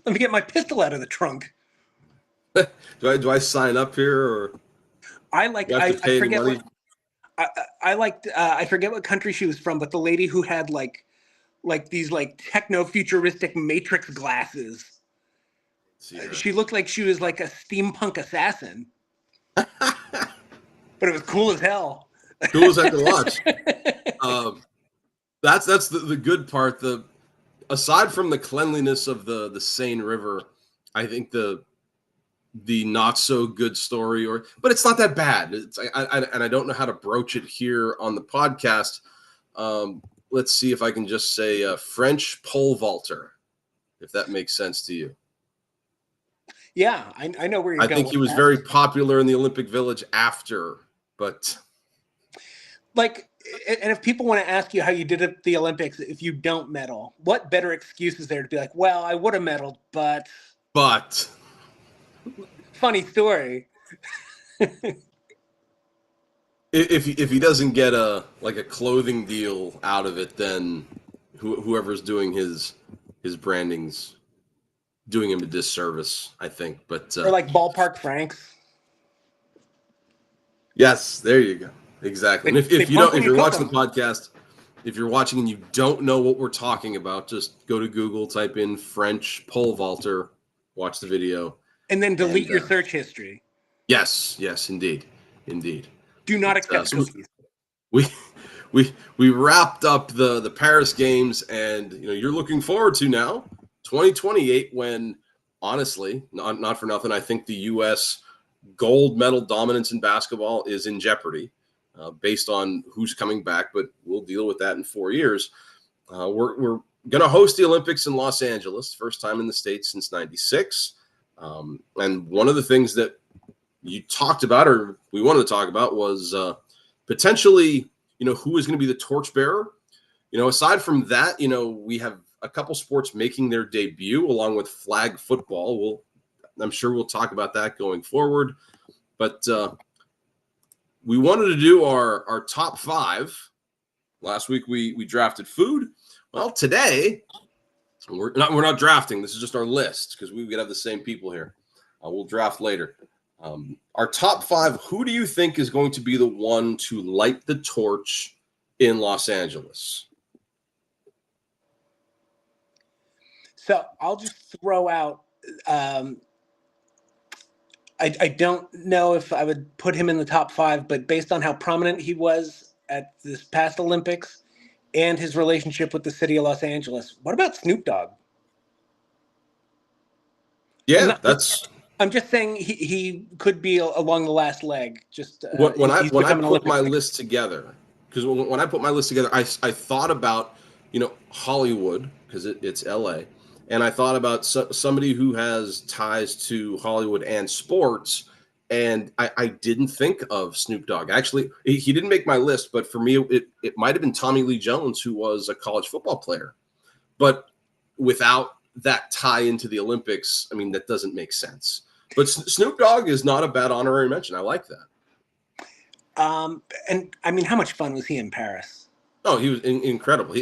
Let me get my pistol out of the trunk. Do I sign up here or I like do I have to I pay any forget money? what I liked. I forget what country she was from, but the lady who had like these like techno futuristic matrix glasses. See her. She looked like she was like a steampunk assassin, but it was cool as hell. Cool as heck to watch. Um, that's the good part. The aside from the cleanliness of the Seine River, I think the not so good story, but it's not that bad. And I don't know how to broach it here on the podcast. Um, let's see if I can just say French pole vaulter, if that makes sense to you. Yeah, I know where you're I going think with he was that. very popular in the Olympic Village after, but Like, and if people want to ask you how you did at the Olympics, if you don't medal, what better excuse is there to be like, well, I would have medaled, but but funny story. if he doesn't get a clothing deal out of it, then whoever's doing his branding's doing him a disservice, I think. But Or like ballpark Franks. yes, there you go, exactly. And They if you pump don't, when if you you're cook watching them. the podcast, if you're watching and you don't know what we're talking about, just go to Google, type in French pole vaulter, watch the video, And then delete and your search history. yes, indeed. Do not But, accept so cookies. we we wrapped up the Paris games, and you're looking forward to now 2028 when honestly, not for nothing, I think the U.S. gold medal dominance in basketball is in jeopardy based on who's coming back, but we'll deal with that in 4 years. We're going to host the Olympics in Los Angeles, first time in the States since '96. And one of the things that you talked about, or we wanted to talk about, was potentially, who is going to be the torchbearer. Aside from that, we have a couple sports making their debut along with flag football. I'm sure we'll talk about that going forward. But we wanted to do our top five. Last week we drafted food. Well, today we're not drafting. This is just our list because we could have the same people here. We'll draft later. Our top five. Who do you think is going to be the one to light the torch in Los Angeles? So I'll just throw out. I don't know if I would put him in the top five, but based on how prominent he was at this past Olympics and his relationship with the city of Los Angeles, what about Snoop Dogg? Yeah, that's I'm just saying he could be along the last leg. Just when I he's become an put Olympic my figure. list together. Because when I put my list together, I thought about Hollywood because it's L.A. and I thought about somebody who has ties to Hollywood and sports, and I didn't think of Snoop Dogg. Actually, he didn't make my list, but for me, it might have been Tommy Lee Jones, who was a college football player, but without that tie into the Olympics, I mean, that doesn't make sense. But Snoop Dogg is not a bad honorary mention. I like that. And I mean, how much fun was he in Paris? Oh, he was incredible.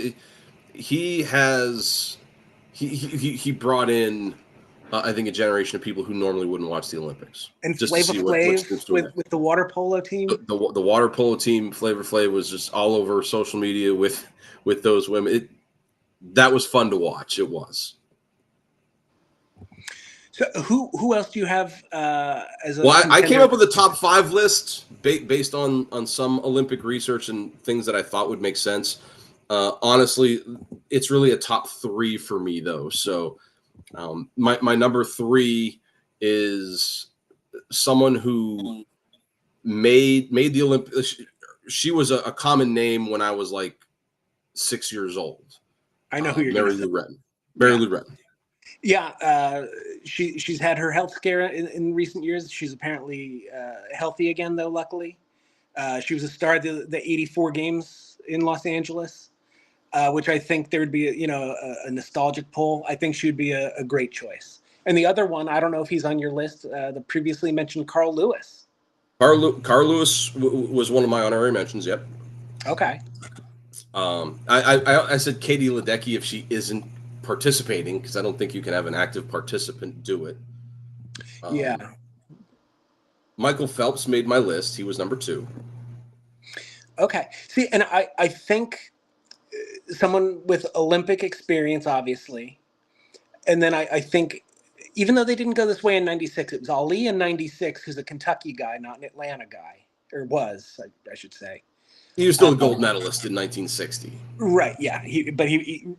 He brought in I think a generation of people who normally wouldn't watch the Olympics And just to Flava see what Flav Snoop's doing. with the water polo team. The water polo team, Flavor Flav, was just all over social media with those women. That was fun to watch. It was. So who else do you have as a Well, I came contender? up with a top five list based on some Olympic research and things that I thought would make sense. Honestly, it's really a top three for me, though. So my number three is someone who made the Olympics. She was a common name when I was like 6 years old. I know who you're Mary going to Lou say. Retton. Mary Lou Retton. Yeah, she's had her health scare in recent years. She's apparently healthy again, though. Luckily, she was a star of the '84 games in Los Angeles. which I think there would be a nostalgic pull. I think she would be a great choice. And the other one, I don't know if he's on your list, the previously mentioned Carl Lewis. Carl Lewis was one of my honorary mentions. Yep. Okay. I said Katie Ledecky if she isn't participating, because I don't think you can have an active participant do it. Yeah. Michael Phelps made my list. He was number 2. Okay. See, and I think someone with Olympic experience, obviously. And then I think, even though they didn't go this way in 96, it was Ali in 96, who's a Kentucky guy, not an Atlanta guy, or was, I should say. He was still a gold medalist in 1960. Right, yeah.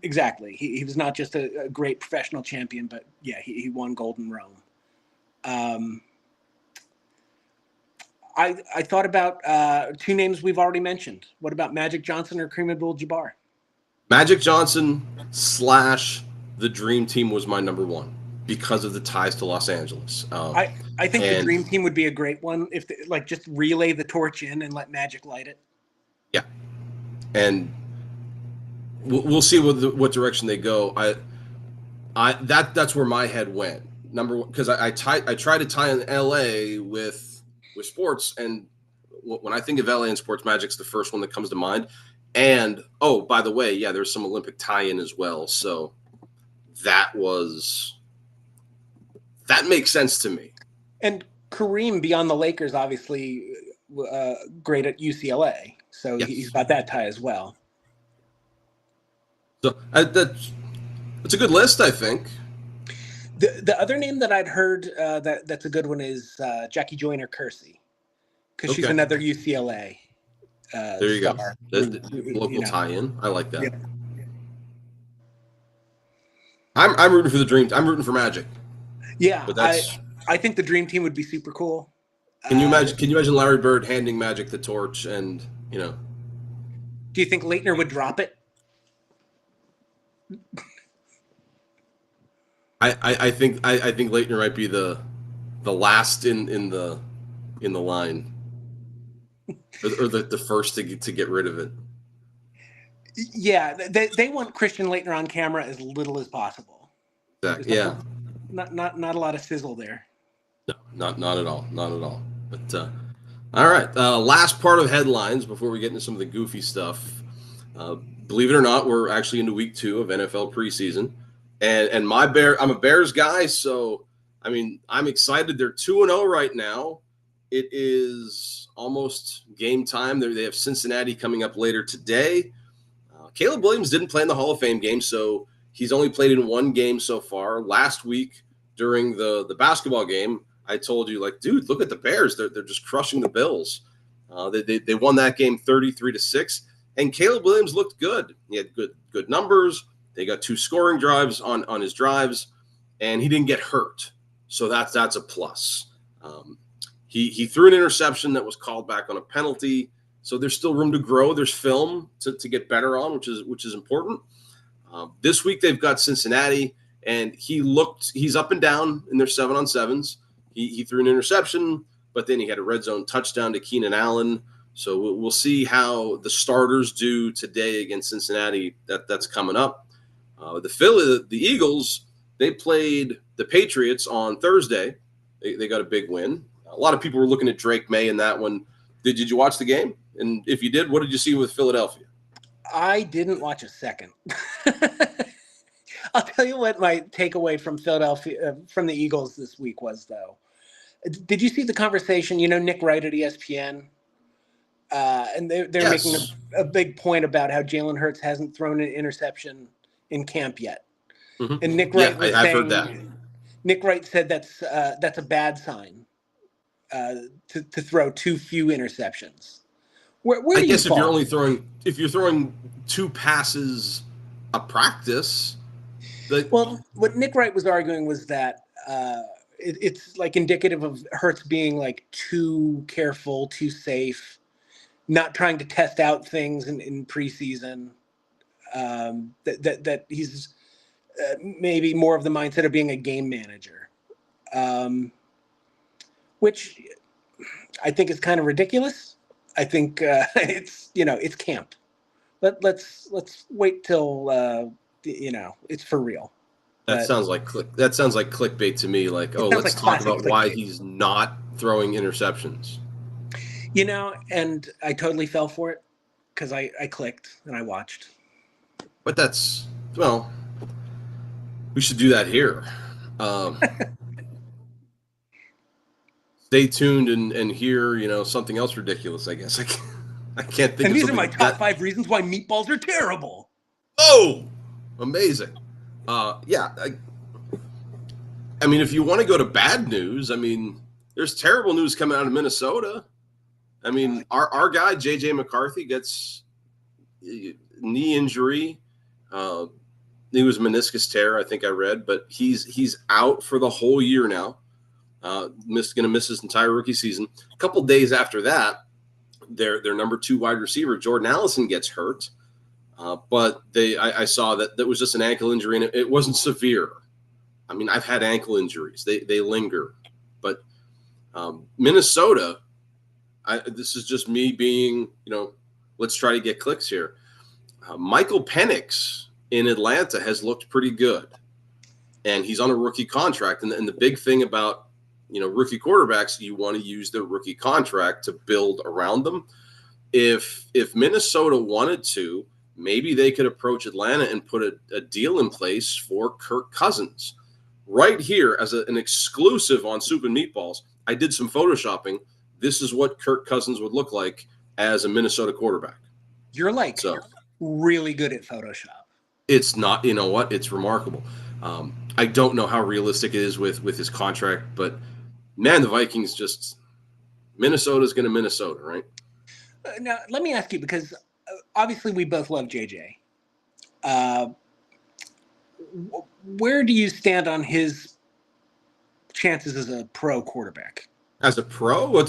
Exactly. He was not just a great professional champion, but yeah, he won gold in Rome. I thought about 2 names we've already mentioned. What about Magic Johnson or Kareem Abdul-Jabbar? Magic Johnson / the Dream Team was my number 1 because of the ties to Los Angeles. I think the Dream Team would be a great one if just relay the torch in and let Magic light it. Yeah, and we'll see what direction they go. That's where my head went. Number 1, because I try to tie in LA with sports, and when I think of LA and sports, Magic's the first one that comes to mind. And by the way, yeah, there's some Olympic tie-in as well. So that makes sense to me. And Kareem, beyond the Lakers, obviously great at UCLA, so yes, he's got that tie as well. So that's a good list, I think. The other name that I'd heard that's a good one is Jackie Joyner-Kersee, because she's another UCLA there you star. Go. The local tie-in. I like that. Yeah. I'm rooting for the Dream. I'm rooting for Magic. Yeah, but I think the Dream Team would be super cool. Can you imagine Larry Bird handing Magic the torch, and Do you think Leitner would drop it? I think Leitner might be the last in the line, or the first to get rid of it. Yeah, they want Christian Leitner on camera as little as possible. Exactly. Yeah. Not a lot of sizzle there. No, not at all. Not at all. But all right, last part of headlines before we get into some of the goofy stuff. Believe it or not, we're actually into week 2 of NFL preseason. And I'm a Bears guy, so I mean, I'm excited. They're 2-0 right now. It is almost game time. They have Cincinnati coming up later today. Caleb Williams didn't play in the Hall of Fame game, so he's only played in 1 game so far. Last week during the basketball game, I told you, dude, look at the Bears. They're just crushing the Bills. They won that game 33-6, and Caleb Williams looked good. He had good numbers. They got 2 scoring drives on his drives, and he didn't get hurt. So that's a plus. He threw an interception that was called back on a penalty. So there's still room to grow. There's film to get better on, which is important. This week they've got Cincinnati, and he's up and down in their 7-on-7s. He threw an interception, but then he had a red zone touchdown to Keenan Allen. So we'll see how the starters do today against Cincinnati. That's coming up. The Eagles, they played the Patriots on Thursday. They got a big win. A lot of people were looking at Drake May in that one. Did you watch the game? And if you did, what did you see with Philadelphia? I didn't watch a second. I'll tell you what my takeaway from Philadelphia, from the Eagles this week was, though. Did you see the conversation? Nick Wright at ESPN, and they're yes. making a big point about how Jalen Hurts hasn't thrown an interception in camp yet. Mm-hmm. And Nick Wright was saying, heard that. Nick Wright said that's a bad sign to throw too few interceptions. Where I guess if you're throwing 2 passes a practice. Well, what Nick Wright was arguing was that it's indicative of Hurts being too careful, too safe, not trying to test out things in preseason. That he's maybe more of the mindset of being a game manager, which I think is kind of ridiculous. I think it's camp. let's wait till it's for real. That But sounds like clickbait to me. Like, it oh, sounds let's like talk classic about why clickbait. he's not throwing interceptions. And I totally fell for it because I clicked and I watched. But well, we should do that here. Stay tuned and hear, something else ridiculous, I guess. I can't think And of these are my something top that. 5 reasons why meatballs are terrible. Oh, amazing. Yeah. I mean, if you want to go to bad news, I mean, there's terrible news coming out of Minnesota. I mean, our guy, J.J. McCarthy, gets knee injury. He was meniscus tear, I think I read, but he's out for the whole year now. Going to miss his entire rookie season. A couple days after that, their number 2 wide receiver, Jordan Allison, gets hurt. But I saw that was just an ankle injury, and it wasn't severe. I mean, I've had ankle injuries; they linger. But Minnesota, this is just me being, let's try to get clicks here. Michael Penix in Atlanta has looked pretty good, and he's on a rookie contract. And the big thing about rookie quarterbacks, you want to use their rookie contract to build around them. If Minnesota wanted to, maybe they could approach Atlanta and put a deal in place for Kirk Cousins. Right here as an exclusive on Soup and Meatballs, I did some photoshopping. This is what Kirk Cousins would look like as a Minnesota quarterback. You're really good at Photoshop. It's not, you know what? It's remarkable. I don't know how realistic it is with his contract, but man, the Vikings Minnesota's going to Minnesota, right? Now, let me ask you, because obviously we both love JJ. Where do you stand on his chances as a pro quarterback? As a pro,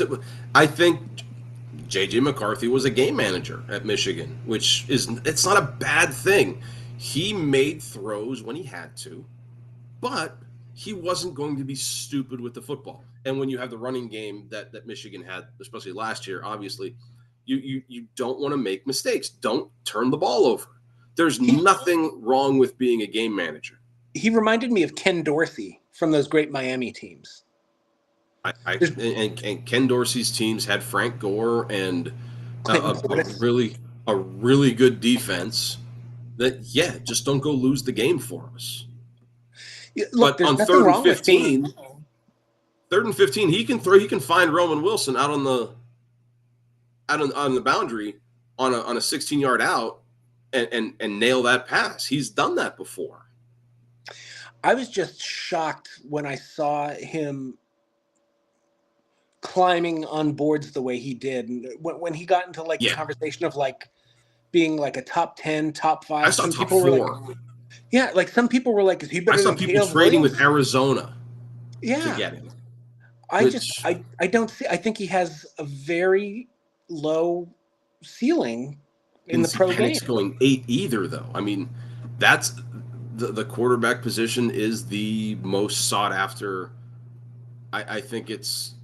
I think J.J. McCarthy was a game manager at Michigan, it's not a bad thing. He made throws when he had to, but he wasn't going to be stupid with the football. And when you have the running game that Michigan had, especially last year, obviously, you don't want to make mistakes. Don't turn the ball over. There's nothing wrong with being a game manager. He reminded me of Ken Dorsey from those great Miami teams. And Ken Dorsey's teams had Frank Gore and a really good defense. Just don't go lose the game for us. Look, but on third and 15, he can throw. He can find Roman Wilson out on the boundary on a 16-yard out and nail that pass. He's done that before. I was just shocked when I saw him climbing on boards the way he did, and when he got into the conversation of being a top 10, top 5. I saw top 4. Some people were like, "Is he better?" I saw people trading with Arizona. Yeah, to get him. I don't see. I think he has a very low ceiling in the pro game. Penix going 8 either, though. I mean, that's the quarterback position is the most sought after. I think it's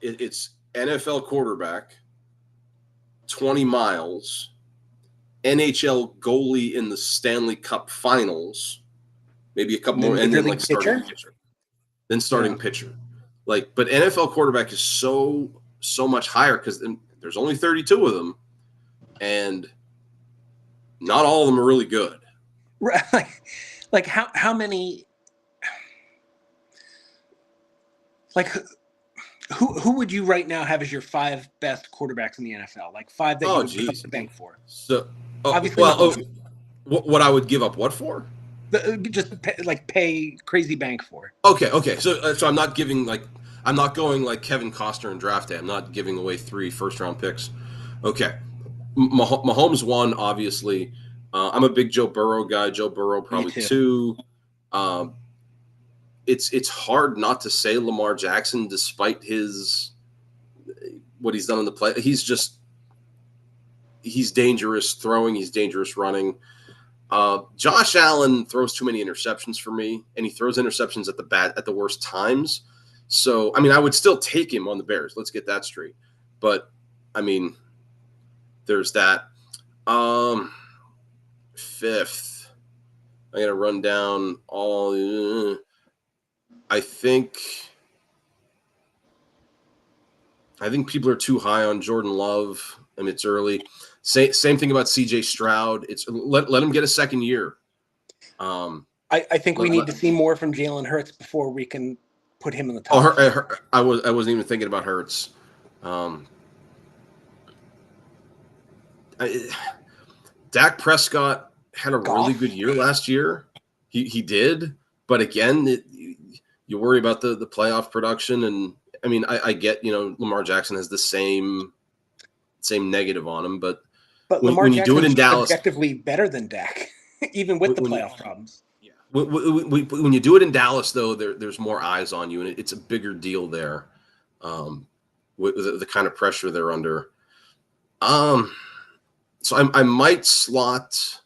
NFL quarterback, 20 miles, NHL goalie in the Stanley Cup Finals, maybe a couple more, and then starting pitcher. Then starting pitcher. But NFL quarterback is so much higher because there's only 32 of them, and not all of them are really good. Right. How many? Who would you right now have as your 5 best quarterbacks in the NFL? 5 that you would give up the bank for. So obviously, what I would give up what for? Just pay crazy bank for. Okay. So I'm not giving I'm not going like Kevin Costner in draft day. I'm not giving away 3 first-round picks. Okay, Mahomes 1, obviously. I'm a big Joe Burrow guy. Joe Burrow probably 2. It's hard not to say Lamar Jackson, despite what he's done in the play. He's dangerous throwing. He's dangerous running. Josh Allen throws too many interceptions for me, and he throws interceptions at the worst times. So, I mean, I would still take him on the Bears. Let's get that straight. But, I mean, there's that. Fifth. I'm gonna run down all. I think people are too high on Jordan Love. I mean, it's early. Same thing about C.J. Stroud. It's let him get a second year. I think we need to see more from Jalen Hurts before we can put him in the top. I wasn't even thinking about Hurts. Dak Prescott had a really good year last year. He did, but again, you worry about the playoff production, and I mean, I get, Lamar Jackson has the same negative on him, but Lamar Jackson you do it in Dallas, objectively better than Dak, even with the playoff problems. Yeah, when you do it in Dallas, though, there's more eyes on you, and it's a bigger deal there, with the kind of pressure they're under. So I might slot.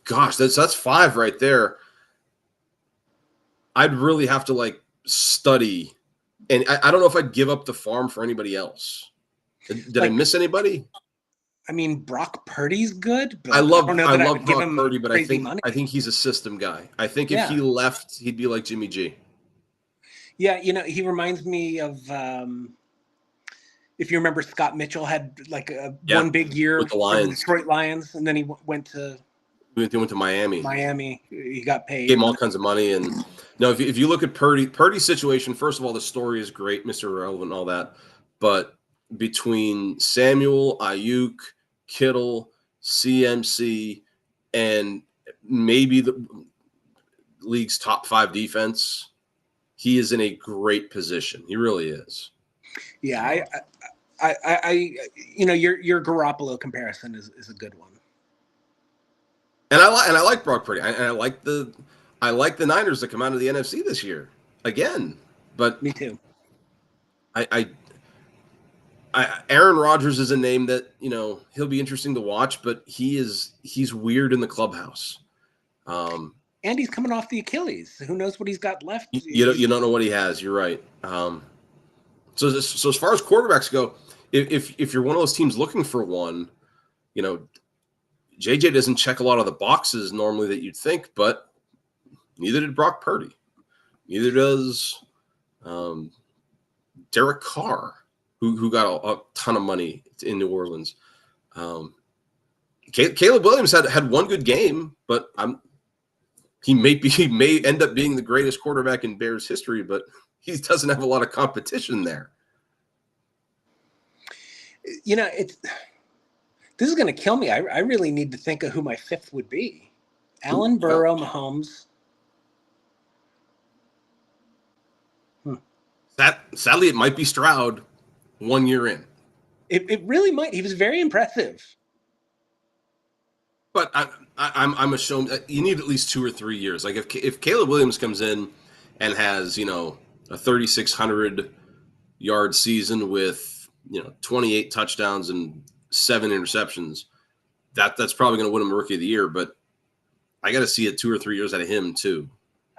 Gosh, that's 5 right there. I'd really have to study, and I don't know if I'd give up the farm for anybody else. Did I miss anybody? I mean, Brock Purdy's good, but I love Brock Purdy, but I think he's a system guy. I think if he left, he'd be like Jimmy G. Yeah, he reminds me of if you remember, Scott Mitchell had one big year with the Lions, Detroit Lions, and then he went to Miami. Miami, he got paid. Gave him all kinds of money, and no, if you look at Purdy's situation, first of all, the story is great, Mr. Irrelevant, and all that, but between Samuel, Ayuk, Kittle, CMC, and maybe the league's top 5 defense, he is in a great position. He really is. Yeah, your Garoppolo comparison is a good one. And I like Brock Purdy. I like the Niners that come out of the NFC this year again. But me too. Aaron Rodgers is a name that he'll be interesting to watch, but he's weird in the clubhouse. And he's coming off the Achilles. Who knows what he's got left? You don't know what he has. You're right. So as far as quarterbacks go, if you're one of those teams looking for one, JJ doesn't check a lot of the boxes normally that you'd think, but neither did Brock Purdy. Neither does Derek Carr, who got a ton of money in New Orleans. Caleb Williams had one good game, but he may end up being the greatest quarterback in Bears history, but he doesn't have a lot of competition there. This is going to kill me. I really need to think of who my 5th would be. Allen, Burrow, Mahomes. Sadly, it might be Stroud 1 year in. It really might. He was very impressive. But I'm ashamed. You need at least 2 or 3 years. Like if Caleb Williams comes in and has a 3,600 yard season with 28 touchdowns and 7 interceptions, that's probably going to win him Rookie of the Year. But I got to see it 2 or 3 years out of him too.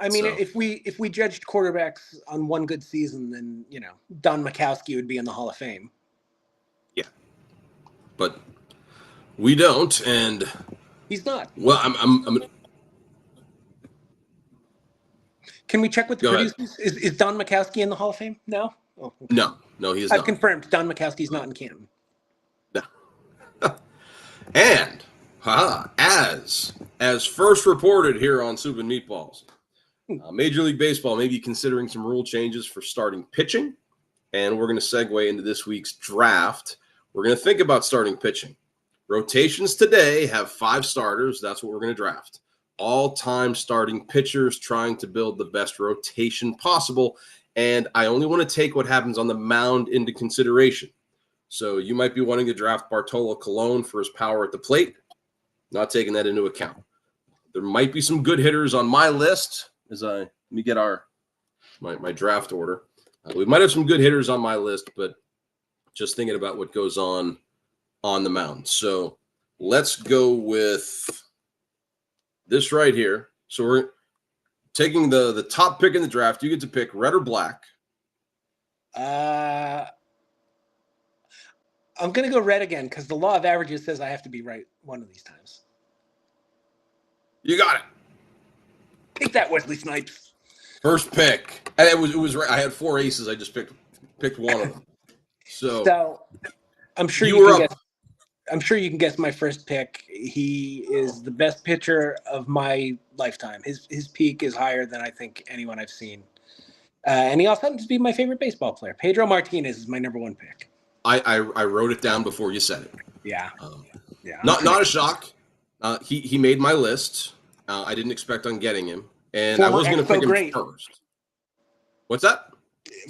I mean, if we judged quarterbacks on one good season, then Don Majkowski would be in the Hall of Fame. Yeah, but we don't, and he's not. Well, I'm Can we check with the producers? Is Don Majkowski in the Hall of Fame? No. Oh, okay. No, he is I've not. confirmed Don Majkowski's not in Canton. No. And as first reported here on Soup and Meatballs, Major League Baseball may be considering some rule changes for starting pitching, and we're going to segue into this week's draft. We're going to think about starting pitching. Rotations today have 5 starters. That's what we're going to draft. All-time starting pitchers trying to build the best rotation possible, and I only want to take what happens on the mound into consideration. So you might be wanting to draft Bartolo Colon for his power at the plate. Not taking that into account. There might be some good hitters on my list. Let me get my draft order. We might have some good hitters on my list, but just thinking about what goes on the mound. So let's go with this right here. So we're taking the top pick in the draft. You get to pick red or black. I'm going to go red again because the law of averages says I have to be right one of these times. You got it. Take that, Wesley Snipes. First pick. And it was right. I had 4 aces. I just picked one of them. So I'm sure you were can up. guess. I'm sure you can guess my first pick. He is the best pitcher of my lifetime. His peak is higher than I think anyone I've seen. And he also happens to be my favorite baseball player. Pedro Martinez is my number 1 pick. I wrote it down before you said it. Yeah. Not a shock. He made my list. I didn't expect on getting him, and Former I was going to pick him great. first. What's that?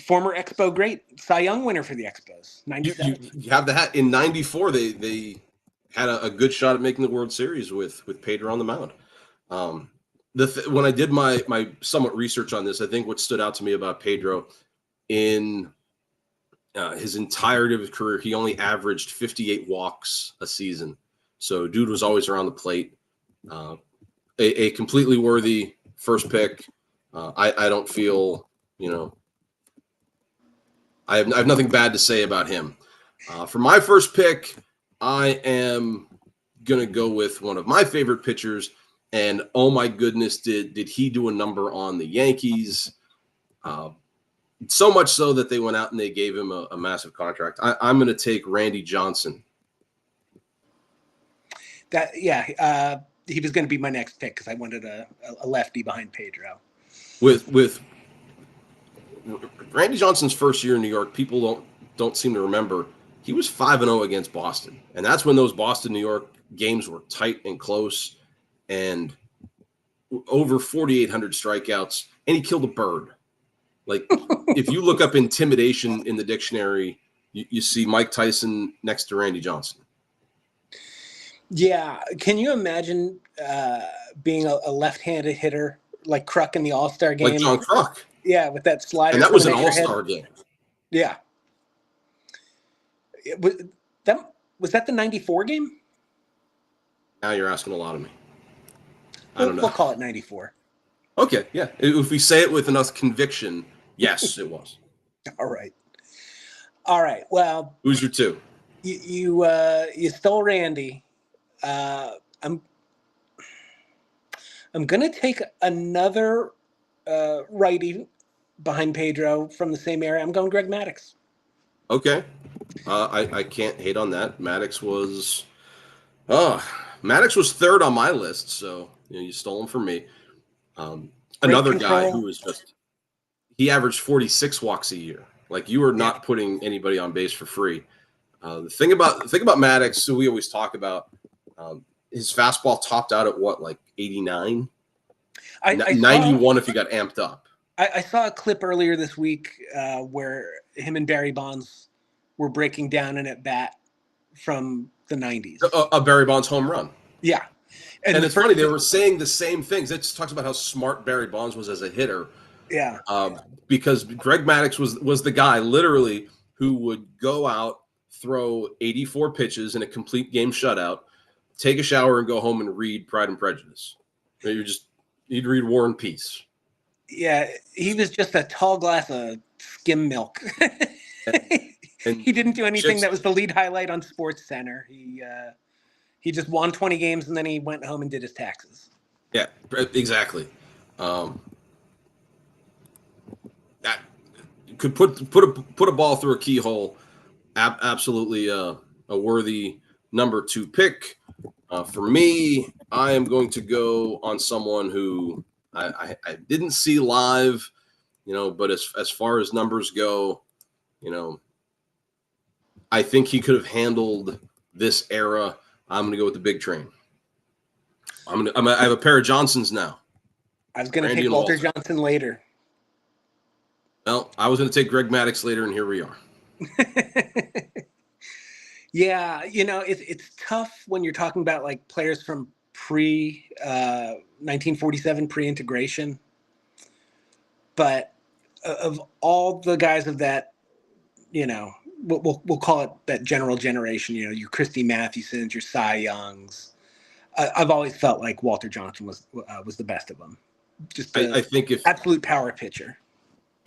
Former Expo great, Cy Young winner for the Expos. 97. You have the hat in '94. They had a good shot at making the World Series with Pedro on the mound. When I did my somewhat research on this, I think what stood out to me about Pedro in his entirety of his career, he only averaged 58 walks a season. So dude was always around the plate. A completely worthy first pick. I don't feel, I have nothing bad to say about him. For my first pick, I am going to go with one of my favorite pitchers. And oh my goodness, did he do a number on the Yankees? So much so that they went out and they gave him a massive contract. I'm going to take Randy Johnson. He was going to be my next pick because I wanted a lefty behind Pedro. With Randy Johnson's first year in New York, people don't seem to remember he was 5-0 against Boston, and that's when those Boston-New York games were tight and close, and over 4,800 strikeouts, and he killed a bird. Like, if you look up intimidation in the dictionary, you see Mike Tyson next to Randy Johnson. Yeah. Can you imagine being a left-handed hitter like Kruk in the All-Star game? Like John Kruk. Yeah, with that slider. And that was an All-Star game. Yeah. Was that the 94 game? Now you're asking a lot of me. I don't know. We'll call it 94. Okay, yeah. If we say it with enough conviction, yes, it was. All right. Well, who's your 2? You stole Randy. I'm gonna take another righty behind Pedro from the same area. I'm going Greg Maddux. Okay, I can't hate on that. Maddux was 3rd on my list, so you stole him from me. Another guy who was he averaged 46 walks a year. Like, you are not putting anybody on base for free. The thing about Maddux, who we always talk about, his fastball topped out at what, like 89? 91 if he got amped up. I saw a clip earlier this week where him and Barry Bonds were breaking down an at bat from the 90s. A Barry Bonds home run. Yeah. And it's funny, they were saying the same things. It just talks about how smart Barry Bonds was as a hitter. Yeah. Because Greg Maddux was the guy literally who would go out, throw 84 pitches in a complete game shutout, take a shower, and go home and read Pride and Prejudice. He'd read War and Peace. Yeah, he was just a tall glass of skim milk. And he didn't do anything that was the lead highlight on Sports Center. He just won 20 games and then he went home and did his taxes. Yeah, exactly. That could put a ball through a keyhole. Absolutely a worthy number 2 pick. For me, I am going to go on someone who I didn't see live, but as far as numbers go, I think he could have handled this era. I'm going to go with the big train. I have a pair of Johnsons now. I was going to take Walter Johnson later. Well, I was going to take Greg Maddux later, and here we are. Yeah, it's tough when you're talking about like players from pre 1947 pre-integration. But of all the guys of that, we'll call it that general generation. Your Christy Mathewsons, your Cy Youngs. I've always felt like Walter Johnson was the best of them. Just I think if absolute power pitcher.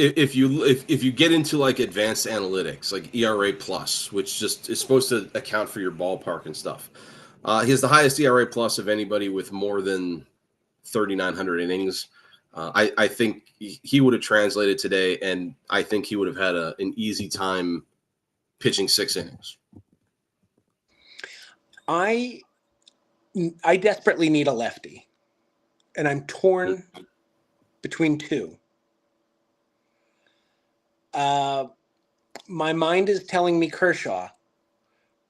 if you get into like advanced analytics, like ERA plus, which just is supposed to account for your ballpark and stuff, he has the highest ERA plus of anybody with more than 3,900 innings. I think he would have translated today, and I think he would have had an easy time pitching 6 innings. I desperately need a lefty, and I'm torn between two. My mind is telling me Kershaw,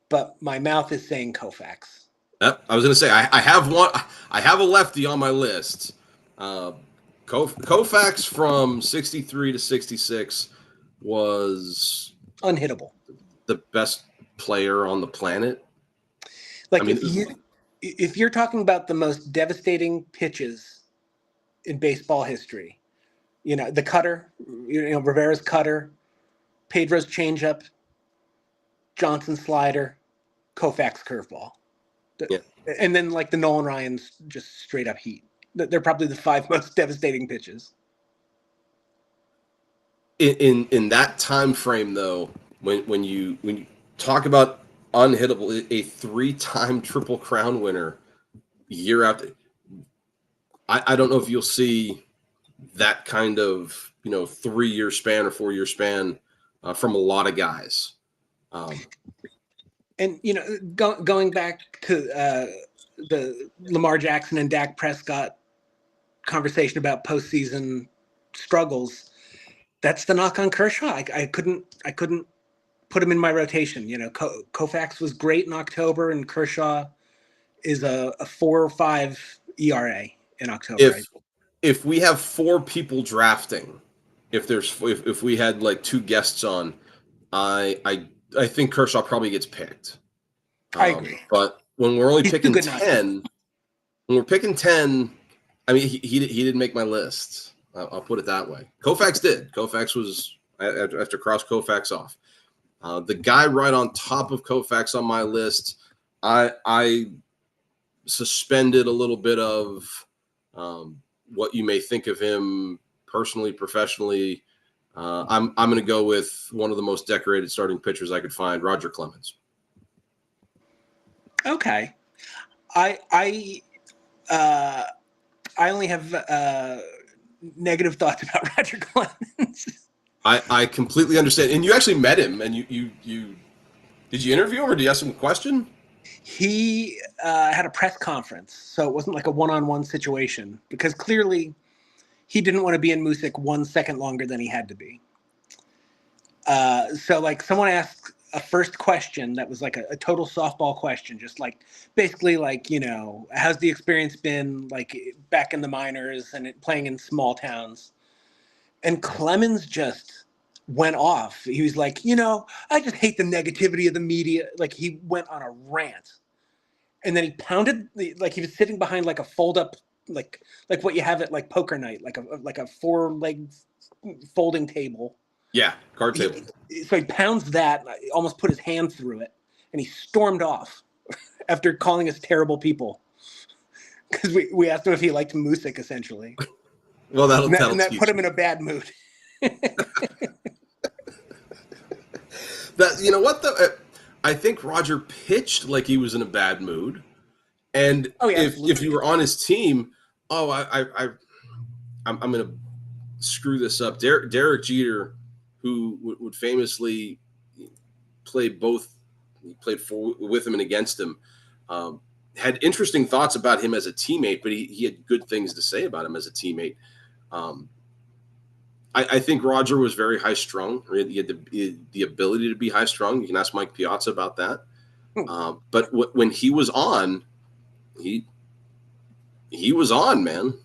but my mouth is saying Koufax. Yep, I was going to say I have one. I have a lefty on my list. Koufax from 63 to 66 was unhittable, the best player on the planet. Like, I mean, if you're talking about the most devastating pitches in baseball history, the cutter, Rivera's cutter, Pedro's changeup, Johnson's slider, Koufax curveball. Yeah. And then like the Nolan Ryan's just straight up heat. They're probably the 5 most devastating pitches. In that time frame, though, when you talk about unhittable, a 3-time Triple Crown winner year after, I don't know if you'll see that kind of 3-year span or 4-year span from a lot of guys. And going back to the Lamar Jackson and Dak Prescott conversation about postseason struggles, that's the knock on Kershaw. I couldn't put him in my rotation. Koufax was great in October, and Kershaw is a 4 or 5 ERA in October. If we have 4 people drafting, if we had like 2 guests on, I think Kershaw probably gets picked. I agree. But when we're only picking 10, when we're picking 10, I mean, he didn't make my list. I'll put it that way. Koufax did. Koufax was, I have to cross Koufax off. The guy right on top of Koufax on my list, I suspended a little bit of what you may think of him personally, professionally. I'm going to go with one of the most decorated starting pitchers I could find, Roger Clemens. Okay, I only have negative thoughts about Roger Clemens. I completely understand, and you actually met him, and you did you interview him or did you ask him a question? He had a press conference, so it wasn't like a one-on-one situation because clearly he didn't want to be in Music 1 second longer than he had to be. So like someone asked a first question that was like a total softball question, just like basically like, how's the experience been like back in the minors and playing in small towns? And Clemens just went off. He was like, I just hate the negativity of the media. Like he went on a rant. And then he pounded like he was sitting behind like a fold up like what you have at like poker night, like a 4-leg folding table. Yeah, card table. So he pounds that, almost put his hand through it, and he stormed off after calling us terrible people. Because we asked him if he liked Music, essentially. Well, that'll tell. And that put him in a bad mood. That what though. I think Roger pitched like he was in a bad mood, and if you were on his team, I'm going to screw this up. Derek Jeter, who would famously play both, he played with him and against him, had interesting thoughts about him as a teammate, but he had good things to say about him as a teammate. I think Roger was very high strung. He had the ability to be high strung. You can ask Mike Piazza about that. But when he was on, he was on, man.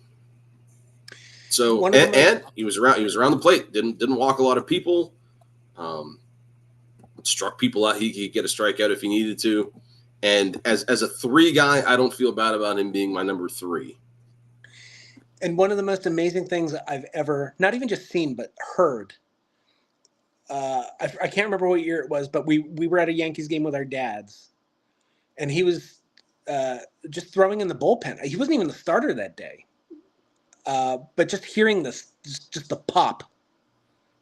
So and he was around the plate. Didn't walk a lot of people. Struck people out. He could get a strikeout if he needed to. And as a 3 guy, I don't feel bad about him being my number 3. And one of the most amazing things I've ever, not even just seen, but heard. I can't remember what year it was, but we were at a Yankees game with our dads, and he was just throwing in the bullpen. He wasn't even the starter that day, but just hearing this, just the pop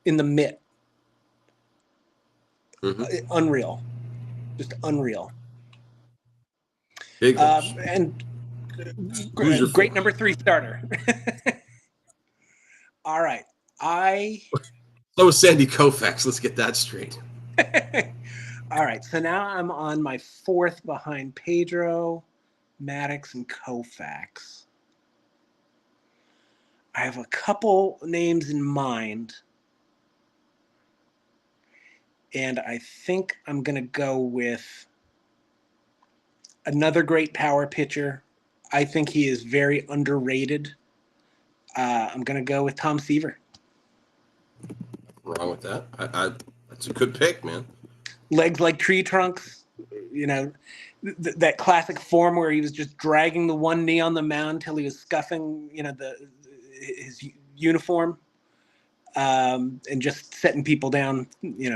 in the mitt. Mm-hmm. Unreal, just unreal. Big horse. And Who's your great four? number 3 starter. All right, So is Sandy Koufax. Let's get that straight. All right, so now I'm on my 4th behind Pedro, Maddox, and Koufax. I have a couple names in mind, and I think I'm going to go with another great power pitcher. I think he is very underrated. I'm going to go with Tom Seaver. Wrong with that. That's a good pick, man. Legs like tree trunks, you know, that classic form where he was just dragging the one knee on the mound till he was scuffing, his uniform, and just setting people down,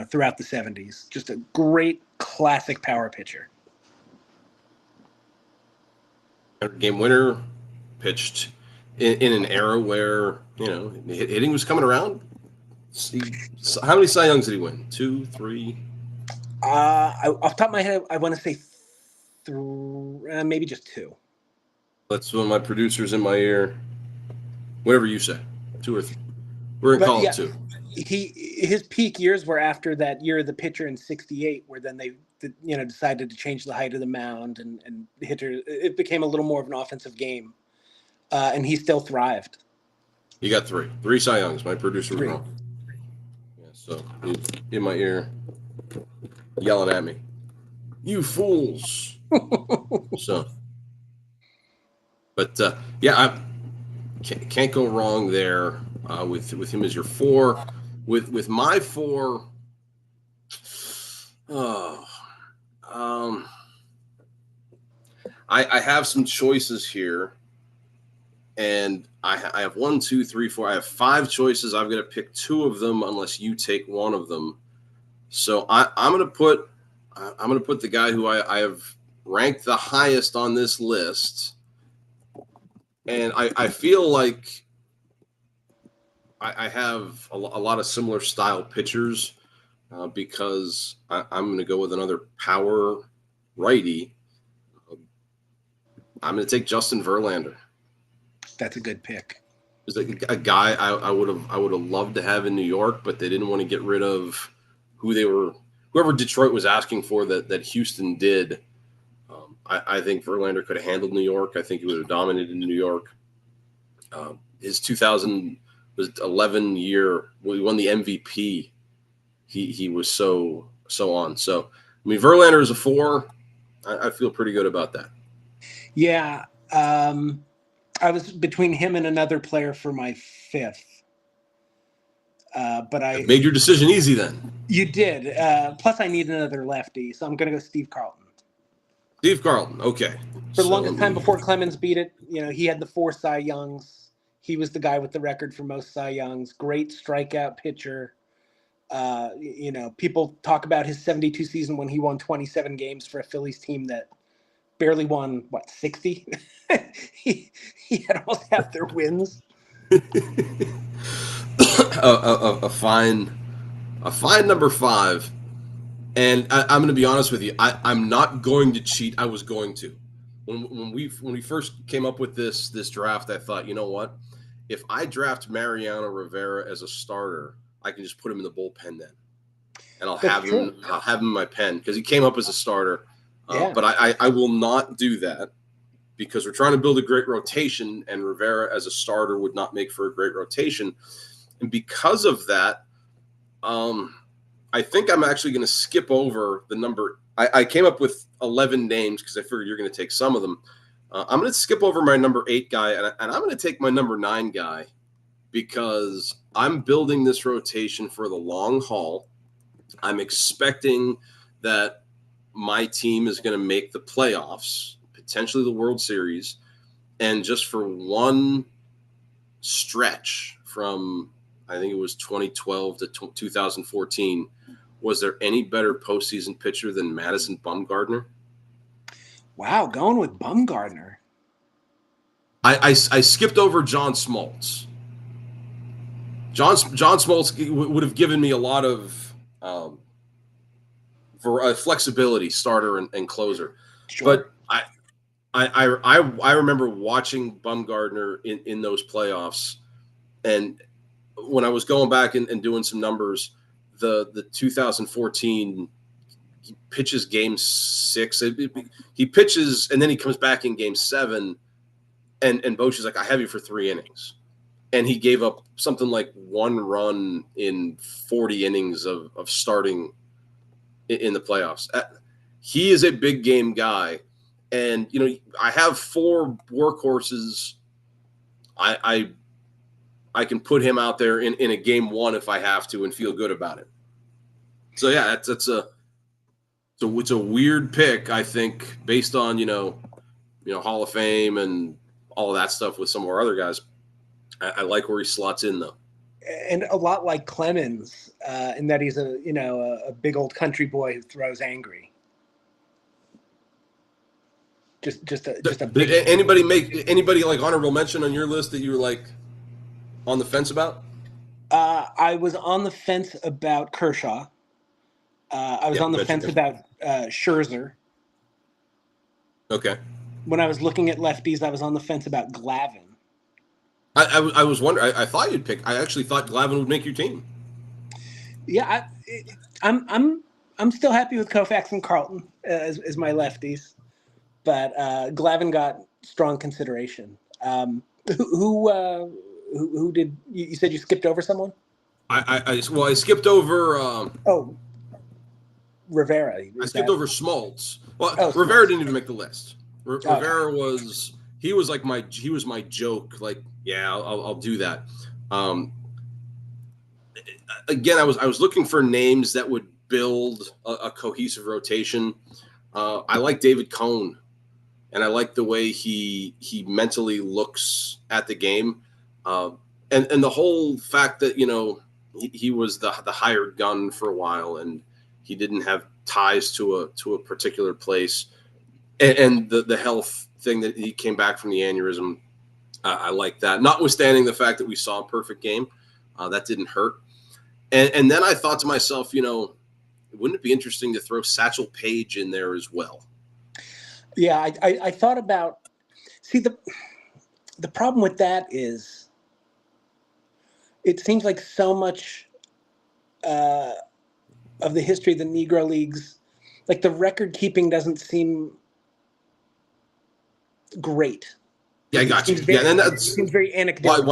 throughout the 70s. Just a great classic power pitcher. Game winner, pitched in an era where hitting was coming around. How many Cy Youngs did he win? 2, 3? Off the top of my head, I want to say maybe just 2. That's one of my producers in my ear. Whatever you say, 2 or 3. We're in call it 2. His peak years were after that year of the pitcher in '68, where then they decided to change the height of the mound and hitter. It became a little more of an offensive game, and he still thrived. You got 3 Cy Youngs. My producer was 3. wrong. Yeah, so he's in my ear, yelling at me, "You fools!" So, but I can't go wrong there with him as your 4. With my 4, I have some choices here, and I have 1, 2, 3, 4. I have 5 choices. I'm going to pick 2 of them unless you take one of them. So I'm going to put the guy who I have ranked the highest on this list, and I feel like I have a lot of similar style pitchers because I'm going to go with another power righty. I'm going to take Justin Verlander. That's a good pick. Is a guy I would have loved to have in New York, but they didn't want to get rid of whoever Detroit was asking for that Houston did. I think Verlander could have handled New York. I think he would have dominated in New York. His 2011 year, he won the MVP. He was so on. So I mean, Verlander is a 4. I feel pretty good about that. Yeah. I was between him and another player for my 5th. But I made your decision easy then. You did. Plus, I need another lefty, so I'm going to go Steve Carlton. Steve Carlton, okay. For the longest time before Clemens beat it, he had the 4 Cy Youngs. He was the guy with the record for most Cy Youngs. Great strikeout pitcher. People talk about his 72 season when he won 27 games for a Phillies team that barely won 60. he had almost half their wins. a fine number 5, and I'm going to be honest with you. I'm not going to cheat. I was going to when we first came up with this draft. I thought, you know what? If I draft Mariano Rivera as a starter, I can just put him in the bullpen then, and I'll have him in my pen because he came up as a starter. But I will not do that because we're trying to build a great rotation, and Rivera as a starter would not make for a great rotation. And because of that, I think I'm actually going to skip over the number. I came up with 11 names because I figured you're going to take some of them. I'm going to skip over my number 8 guy, and I'm going to take my number 9 guy because I'm building this rotation for the long haul. I'm expecting that my team is going to make the playoffs, potentially the World Series, and just for one stretch from, I think it was 2012 to 2014, was there any better postseason pitcher than Madison Bumgarner? Wow, going with Bumgarner. I skipped over John Smoltz John Smoltz would have given me a lot of flexibility, starter and closer. Sure. But I remember watching Bumgardner in those playoffs, and when I was going back and doing some numbers, the 2014, he pitches game 6. He pitches and then he comes back in game 7, and Bosch is like, I have you for 3 innings. And he gave up something like 1 run in 40 innings of starting in the playoffs. He is a big game guy. And, I have 4 workhorses. I can put him out there in a game 1 if I have to and feel good about it. So, yeah, it's a weird pick, I think, based on, Hall of Fame and all of that stuff with some of our other guys. I like where he slots in, though. And a lot like Clemens, in that he's a big old country boy who throws angry. Just a big. Did anybody like honorable mention on your list that you were like on the fence about? I was on the fence about Kershaw. I was on the fence about Scherzer. Okay. When I was looking at lefties, I was on the fence about Glavine. I was wondering. I thought you'd pick. I actually thought Glavine would make your team. Yeah, I'm still happy with Koufax and Carlton as my lefties, but Glavine got strong consideration. Who did you said you skipped over someone? I skipped over. Rivera. I skipped over Smoltz. Well, Rivera didn't even make the list. Rivera was my joke. Like, yeah, I'll do that. Again, I was looking for names that would build a cohesive rotation. I like David Cone, and I like the way he mentally looks at the game, and the whole fact that he was the hired gun for a while, and he didn't have ties to a particular place, and the health thing that he came back from the aneurysm. I like that, notwithstanding the fact that we saw a perfect game. That didn't hurt. And then I thought to myself, wouldn't it be interesting to throw Satchel Paige in there as well? Yeah, I thought about. See, the problem with that is it seems like so much of the history of the Negro Leagues, like the record keeping doesn't seem great. Yeah, I got you. And that seems very anecdotal.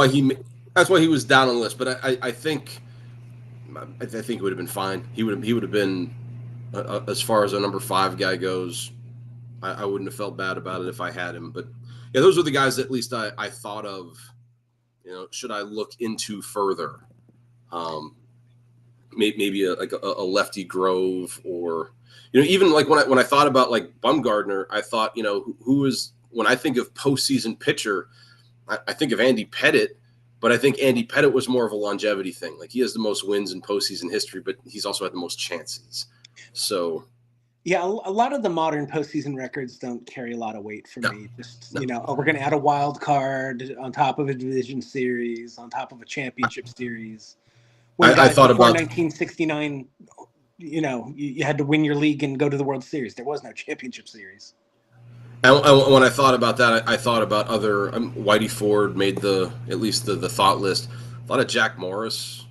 That's why he was down on the list. But I think it would have been fine. He would have been as far as a number 5 guy goes. I wouldn't have felt bad about it if I had him. But yeah, those are the guys that at least I thought of. Should I look into further? Maybe a lefty Grove, or even like when I thought about like Bumgardner, I thought who is, when I think of postseason pitcher, I think of Andy Pettitte, but I think Andy Pettitte was more of a longevity thing. Like, he has the most wins in postseason history, but he's also had the most chances. So, yeah, a lot of the modern postseason records don't carry a lot of weight for me. Just we're going to add a wild card on top of a division series, on top of a championship series. When I thought before about 1969. You had to win your league and go to the World Series. There was no championship series. And when I thought about that, I thought about other. Whitey Ford made at least the thought list. A lot of Jack Morris,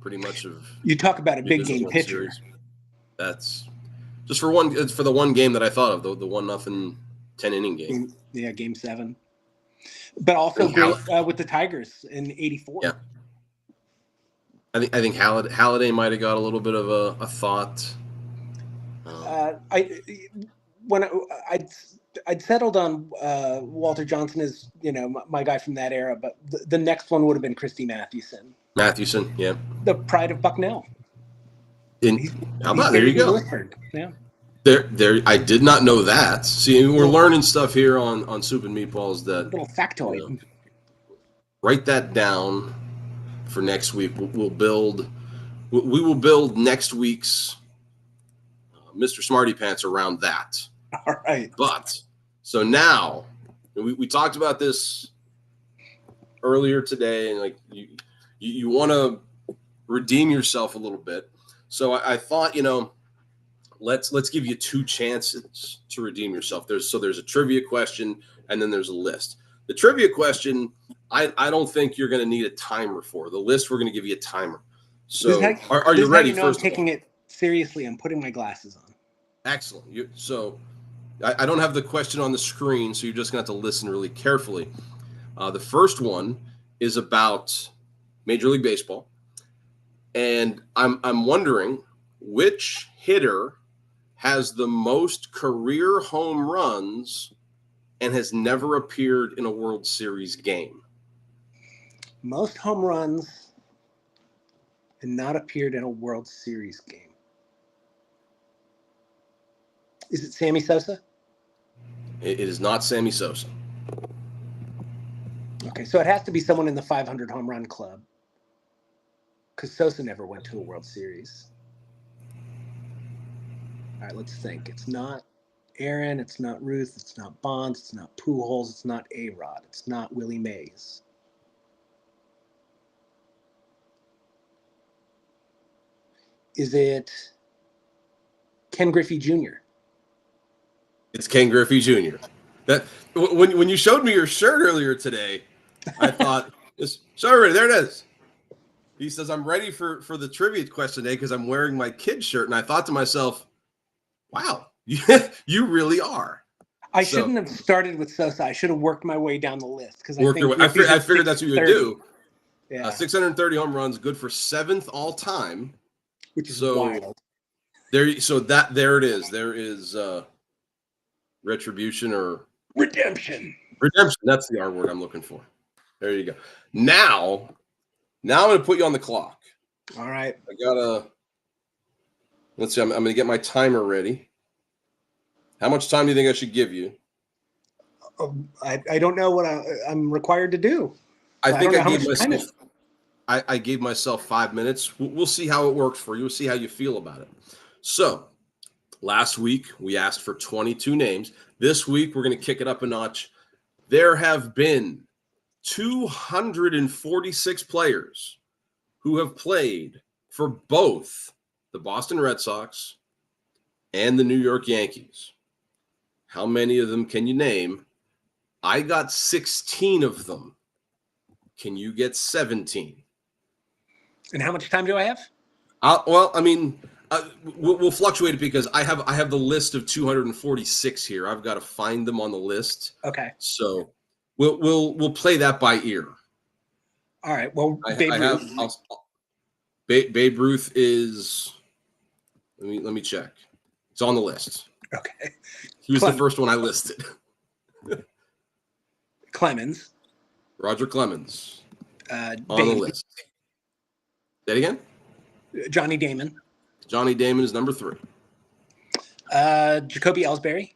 pretty much of. You talk about a big game pitcher. Series. That's just for one. It's for the one game that I thought of, the 1-0 10-inning game. Game 7. But also great with the Tigers in '84. Yeah. I think Halliday might have got a little bit of a thought. I'd settled on Walter Johnson as my guy from that era, but the next one would have been Christy Mathewson. Mathewson, yeah, the pride of Bucknell. How about there you go? Yeah. There. I did not know that. See, we're learning stuff here on Soup and Meatballs. That little factoid. Write that down for next week. We will build next week's Mr. Smarty Pants around that. All right. But so now we talked about this earlier today, and like you want to redeem yourself a little bit. So I thought, let's give you 2 chances to redeem yourself. There's a trivia question and then there's a list. The trivia question, I don't think you're going to need a timer for. The list, we're going to give you a timer. So are you ready? I'm taking it seriously. I'm putting my glasses on. Excellent. I don't have the question on the screen, so you're just going to have to listen really carefully. The first one is about Major League Baseball. And I'm wondering which hitter has the most career home runs and has never appeared in a World Series game. Most home runs and not appeared in a World Series game. Is it Sammy Sosa? It is not Sammy Sosa. Okay, so it has to be someone in the 500 home run club, because Sosa never went to a World Series. All right, let's think. It's not Aaron, it's not Ruth, it's not Bonds, it's not Pujols, it's not A-Rod, it's not Willie Mays. Is it Ken Griffey Jr.? It's Ken Griffey Jr. That when you showed me your shirt earlier today, I thought, sorry, there it is. He says, I'm ready for the trivia question today because I'm wearing my kid's shirt. And I thought to myself, wow, you really are. I shouldn't have started with Sosa. I should have worked my way down the list because I figured that's what you would do. Yeah. 630 home runs, good for 7th all time, which is wild. There it is. There is retribution or redemption. Redemption. That's the R word I'm looking for. There you go. Now I'm going to put you on the clock. All right. Let's see. I'm going to get my timer ready. How much time do you think I should give you? I don't know what I'm required to do. I think I gave myself 5 minutes. We'll see how it works for you. We'll see how you feel about it. So last week we asked for 22 names. This week we're going to kick it up a notch. There have been 246 players who have played for both the Boston Red Sox and the New York Yankees. How many of them can you name? I got 16 of them. Can you get 17? And how much time do I have? We'll fluctuate it because I have the list of 246 here. I've got to find them on the list. Okay. So we'll play that by ear. All right. Well, Babe Ruth. Babe Ruth is. Let me check. It's on the list. Okay. He was the first one I listed. Clemens. Roger Clemens. On the list. Say it again? Johnny Damon. Johnny Damon is number 3. Jacoby Ellsbury.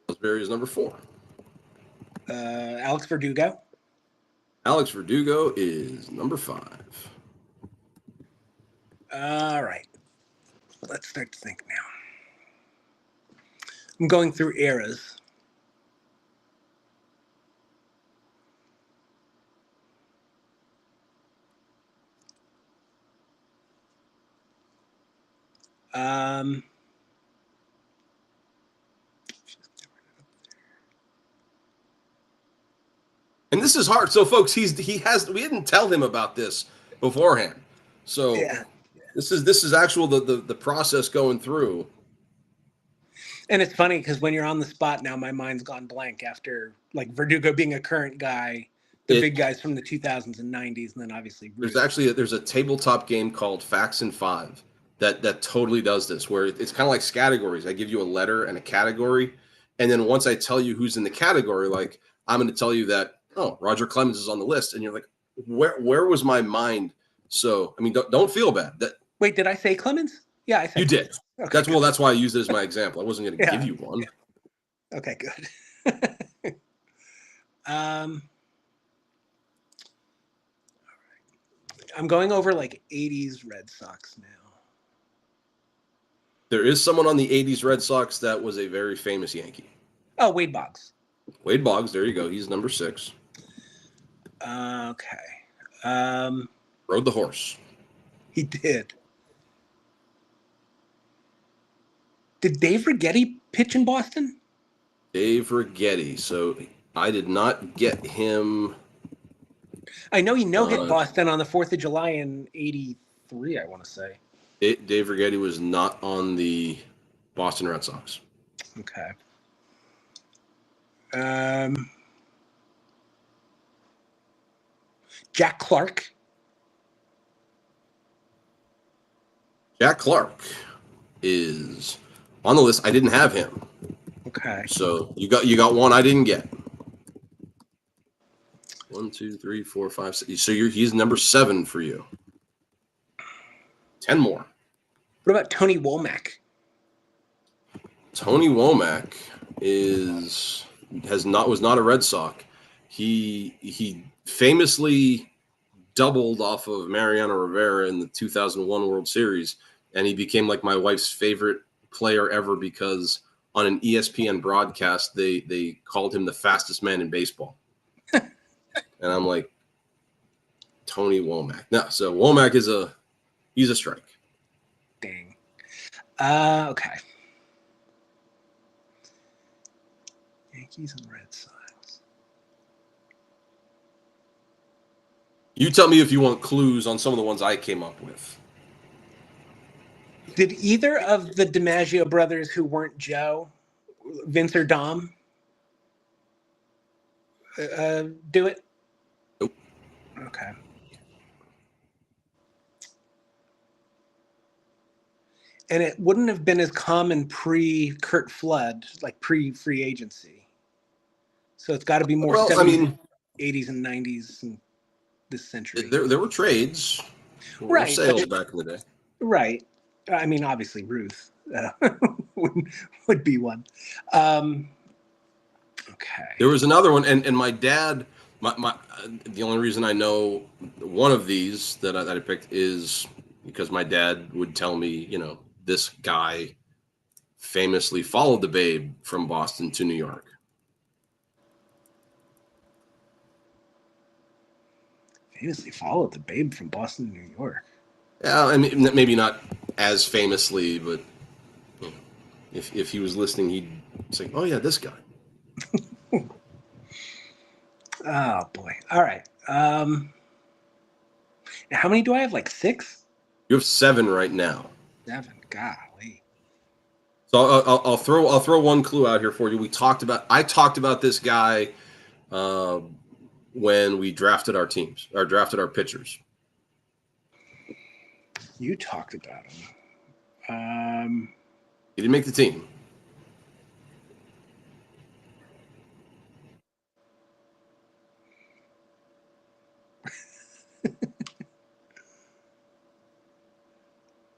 Ellsbury is number 4. Alex Verdugo. Alex Verdugo is number 5. All right. Let's start to think now. I'm going through eras. And this is hard. So, folks, we didn't tell him about this beforehand. So yeah. This is actual the process going through. And it's funny because when you're on the spot now, my mind's gone blank after like Verdugo being a current guy, big guys from the 2000s and 90s, and then obviously there's a tabletop game called Facts in 5 that totally does this, where it's kind of like categories. I give you a letter and a category, and then once I tell you who's in the category, like I'm going to tell you that Roger Clemens is on the list, and you're like, where was my mind? So I mean, don't feel bad. Wait, did I say Clemens? Yeah, I said you Clemens. did. Okay, that's why I used it as my example. I wasn't going to give you one. Yeah. Okay, good. I'm going over like 80s Red Sox now. There is someone on the 80s Red Sox that was a very famous Yankee. Oh, Wade Boggs. Wade Boggs, there you go. He's number 6. Okay. Rode the horse. He did. Did Dave Righetti pitch in Boston? Dave Righetti. So I did not get him. I know he no-hit Boston on the 4th of July in '83, I want to say. Dave Righetti was not on the Boston Red Sox. Okay. Jack Clark. Jack Clark is on the list. I didn't have him. Okay. So you got one I didn't get. 1, 2, 3, 4, 5, 6. So he's number 7 for you. 10 more. What about Tony Womack? Tony Womack was not a Red Sox. He famously doubled off of Mariano Rivera in the 2001 World Series, and he became like my wife's favorite player ever because on an ESPN broadcast they called him the fastest man in baseball. And I'm like, Tony Womack. No, so Womack he's a strike. Dang. Okay. Yankees and Red Sox. You tell me if you want clues on some of the ones I came up with. Did either of the DiMaggio brothers who weren't Joe, Vince or Dom, do it? Nope. Okay. And it wouldn't have been as common pre-Kurt Flood, like pre-free agency. So it's got to be more 70s, 80s, and 90s and this century. There were trades. Right. Sales back in the day. Right. I mean, obviously, Ruth would be one. Okay. There was another one, and my dad, the only reason I know one of these that I picked is because my dad would tell me, this guy famously followed the Babe from Boston to New York. Famously followed the Babe from Boston to New York. Yeah, I mean, maybe not as famously, but if he was listening, he'd say, "Oh yeah, this guy." Oh boy! All right. How many do I have? Like 6? You have 7 right now. 7. Golly. So I'll throw one clue out here for you. I talked about this guy when we drafted our teams, or drafted our pitchers. You talked about him. He didn't make the team.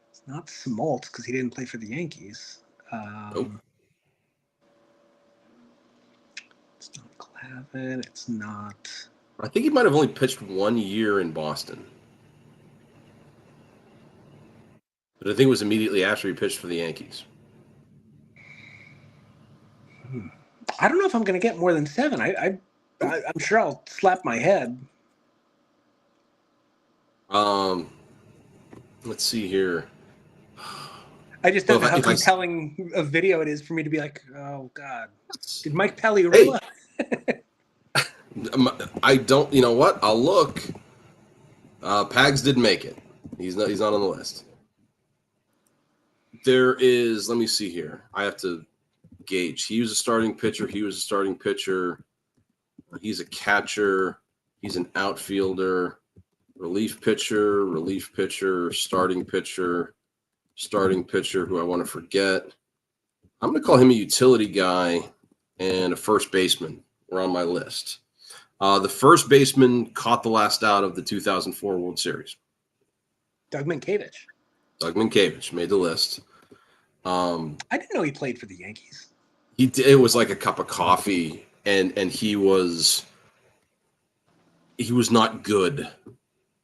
It's not Smoltz because he didn't play for the Yankees. Nope. It's not Clavin. It's not. I think he might have only pitched 1 year in Boston. But I think it was immediately after he pitched for the Yankees. I don't know if I'm going to get more than 7. I'm sure I'll slap my head. Let's see here. I just don't know how compelling a video it is for me to be like, oh God, did Mike Pelliarella? Hey. I don't. You know what? I'll look. Pags didn't make it. He's not on the list. There is. Let me see here. I have to gauge. He was a starting pitcher. He's a catcher. He's an outfielder. Relief pitcher. Starting pitcher. Who I want to forget. I'm going to call him a utility guy and a first baseman. We're on my list. The first baseman caught the last out of the 2004 World Series. Doug Minkiewicz. Doug Minkiewicz made the list. I didn't know he played for the Yankees. He did. It was like a cup of coffee, and he was not good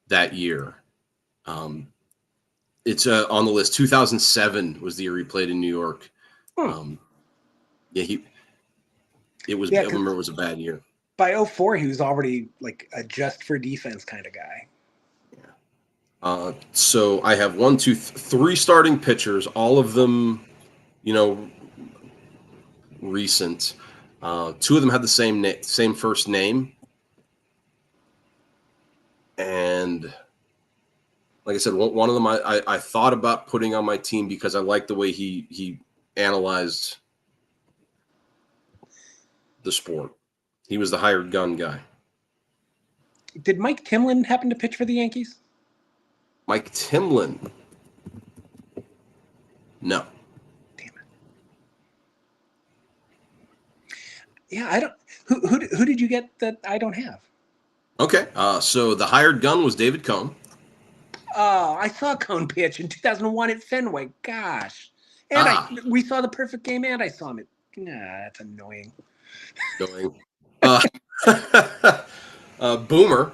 that year. It's on the list. 2007 was the year he played in New York. I remember it was a bad year. by '04, he was already like a just for defense kind of guy. So I have three starting pitchers, all of them, recent. Two of them had the same first name, and like I said, one of them I thought about putting on my team because I like the way he analyzed the sport. He was the hired gun guy. Did Mike Timlin happen to pitch for the Yankees? Mike Timlin. No. Damn it. Yeah, I don't. Who did you get that I don't have? Okay. So the hired gun was David Cohn. Oh, I saw Cone pitch in 2001 at Fenway. Gosh, and we saw the perfect game, and I saw him. That's annoying. Boomer.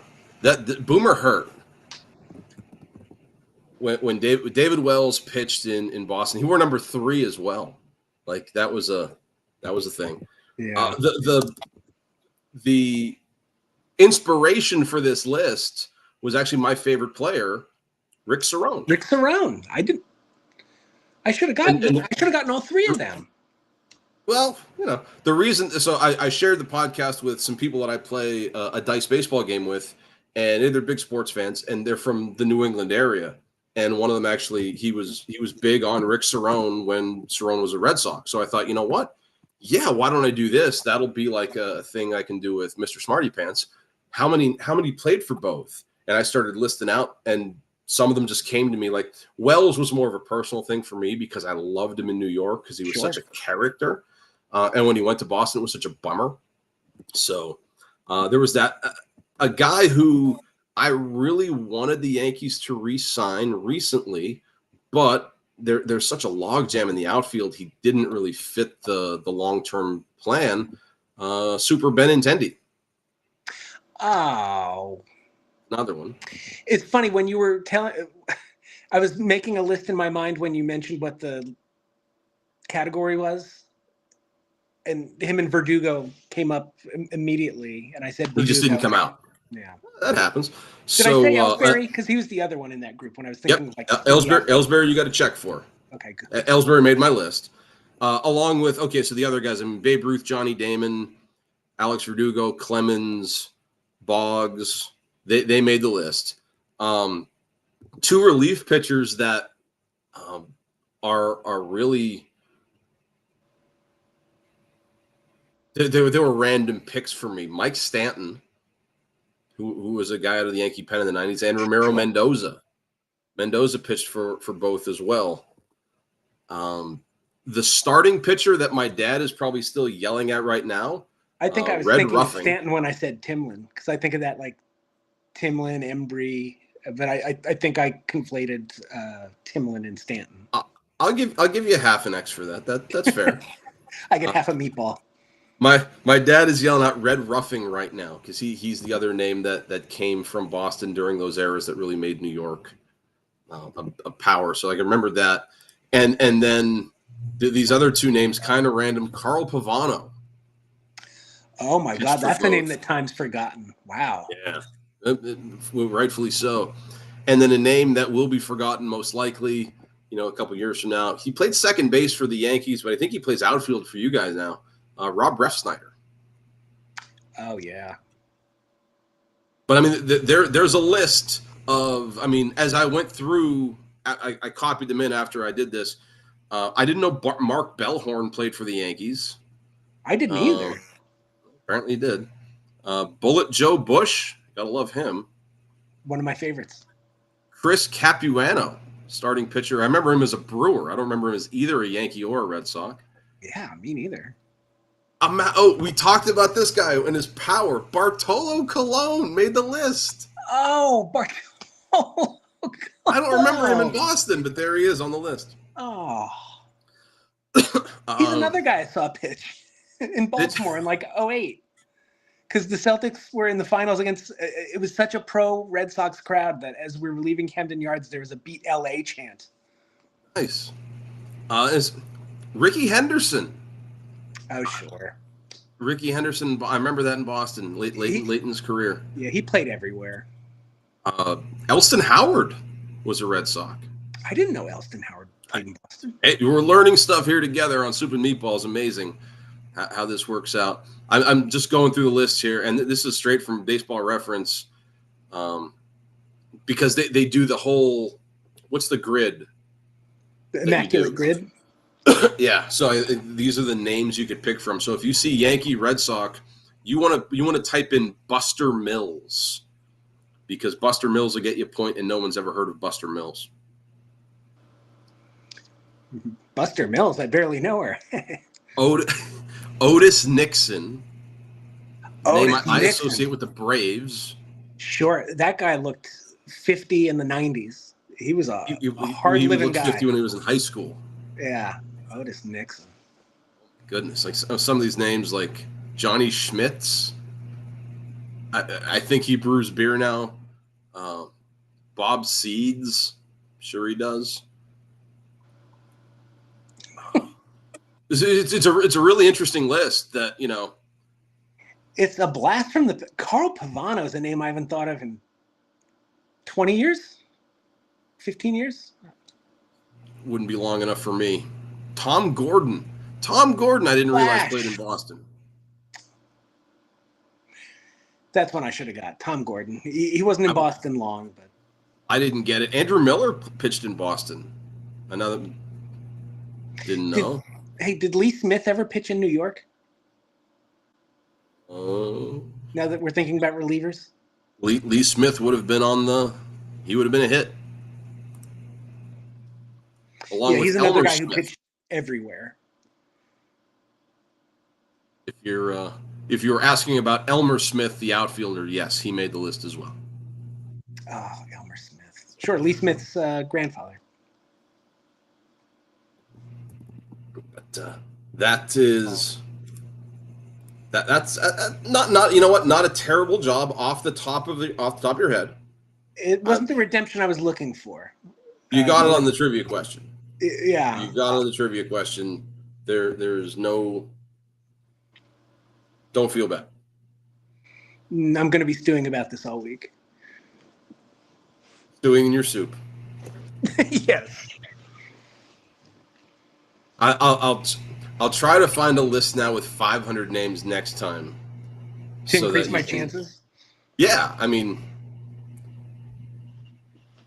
Boomer hurt. When David Wells pitched in Boston, he wore number 3 as well. Like that was a thing. Yeah. The inspiration for this list was actually my favorite player, Rick Cerrone. Rick Cerrone. I should have gotten all 3 of them. Well, the reason. So I shared the podcast with some people that I play a dice baseball game with, and they're big sports fans, and they're from the New England area. And one of them actually, he was big on Rick Cerrone when Cerrone was a Red Sox. So I thought, you know what? Yeah, why don't I do this? That'll be like a thing I can do with Mr. Smarty Pants. How many played for both? And I started listing out, and some of them just came to me. Like Wells was more of a personal thing for me because I loved him in New York because he was such a character. And when he went to Boston, it was such a bummer. So there was that. A guy who I really wanted the Yankees to re-sign recently, but there's such a logjam in the outfield. He didn't really fit the long-term plan. Super Benintendi. Oh. Another one. It's funny when you were I was making a list in my mind when you mentioned what the category was. And him and Verdugo came up immediately, and I said Verdugo. He just didn't come out. Yeah, that happens. Did I say Ellsbury? Because he was the other one in that group when I was thinking. Yep. Ellsbury, you got to check for. Okay, good. Ellsbury made my list, along with so the other guys. I mean, Babe Ruth, Johnny Damon, Alex Verdugo, Clemens, Boggs. They made the list. 2 relief pitchers that are really. They were random picks for me. Mike Stanton, who was a guy out of the Yankee pen in the 90s, and Ramiro Mendoza. Mendoza pitched for both as well. The starting pitcher that my dad is probably still yelling at right now. I think I was thinking of Stanton when I said Timlin, because I think of that like Timlin, Embry, but I think I conflated Timlin and Stanton. I'll give you half an X for that. That's fair. I get half a meatball. My dad is yelling out Red Ruffing right now because he's the other name that came from Boston during those eras that really made New York a power. So I can remember that. And then these other 2 names, kind of random. Carl Pavano. Oh my God, that's a name that time's forgotten. Wow. Yeah, rightfully so. And then a name that will be forgotten most likely, a couple years from now. He played second base for the Yankees, but I think he plays outfield for you guys now. Rob Refsnyder. Oh yeah. But I mean, there's a list of. I mean, as I went through, I copied them in after I did this. I didn't know Mark Bellhorn played for the Yankees. I didn't either. Apparently, he did. Bullet Joe Bush, gotta love him. One of my favorites. Chris Capuano, starting pitcher. I remember him as a Brewer. I don't remember him as either a Yankee or a Red Sox. Yeah, me neither. We talked about this guy and his power. Bartolo Colon made the list. Oh, Bartolo Colon. I don't remember him in Boston, but there he is on the list. Oh. He's another guy I saw pitch in Baltimore in like 2008. Because the Celtics were in the finals against – it was such a pro-Red Sox crowd that as we were leaving Camden Yards, there was a Beat LA chant. Nice. Is Ricky Henderson. Oh, sure. Ricky Henderson. I remember that in Boston, late in his career. Yeah, he played everywhere. Elston Howard was a Red Sox. I didn't know Elston Howard played in Boston. Hey, we're learning stuff here together on Soup and Meatballs. Amazing how this works out. I'm just going through the list here, and this is straight from Baseball Reference, because they do the whole, what's the grid? The immaculate grid. Yeah. So these are the names you could pick from. So if you see Yankee, Red Sox, you want to type in Buster Mills, because Buster Mills will get you a point, and no one's ever heard of Buster Mills. Buster Mills, I barely know her. Otis Nixon. Name I Nixon. associate with the Braves. Sure, that guy looked 50 in the 90s. He was a hard-living guy. 50 when he was in high school. Yeah, Otis Nixon. Goodness, like some of these names, like Johnny Schmitz. I think he brews beer now. Bob Seeds, sure he does. It's a really interesting list that, you know. It's a blast from the Carl Pavano is a name I haven't thought of in 20 years, 15 years. Wouldn't be long enough for me. Tom Gordon. I didn't realize played in Boston. That's one I should have got. Tom Gordon. He wasn't in Boston long, but I didn't get it. Andrew Miller pitched in Boston. Another didn't know. Did Lee Smith ever pitch in New York? Oh. Now that we're thinking about relievers, Lee Smith would have been he would have been a hit. Along with he's another Elmer guy Smith. who pitched everywhere. If you're asking about Elmer Smith, the outfielder, yes, he made the list as well. Oh, Elmer Smith. Sure, Lee Smith's grandfather. But that's not you know what, not a terrible job off the top of your head. It wasn't the redemption I was looking for. You got it on the trivia question. Yeah, you got it on the trivia question. There's no. Don't feel bad. I'm going to be stewing about this all week. Stewing in your soup. Yes. I'll try to find a list now with 500 names next time. To increase my chances? Yeah, I mean,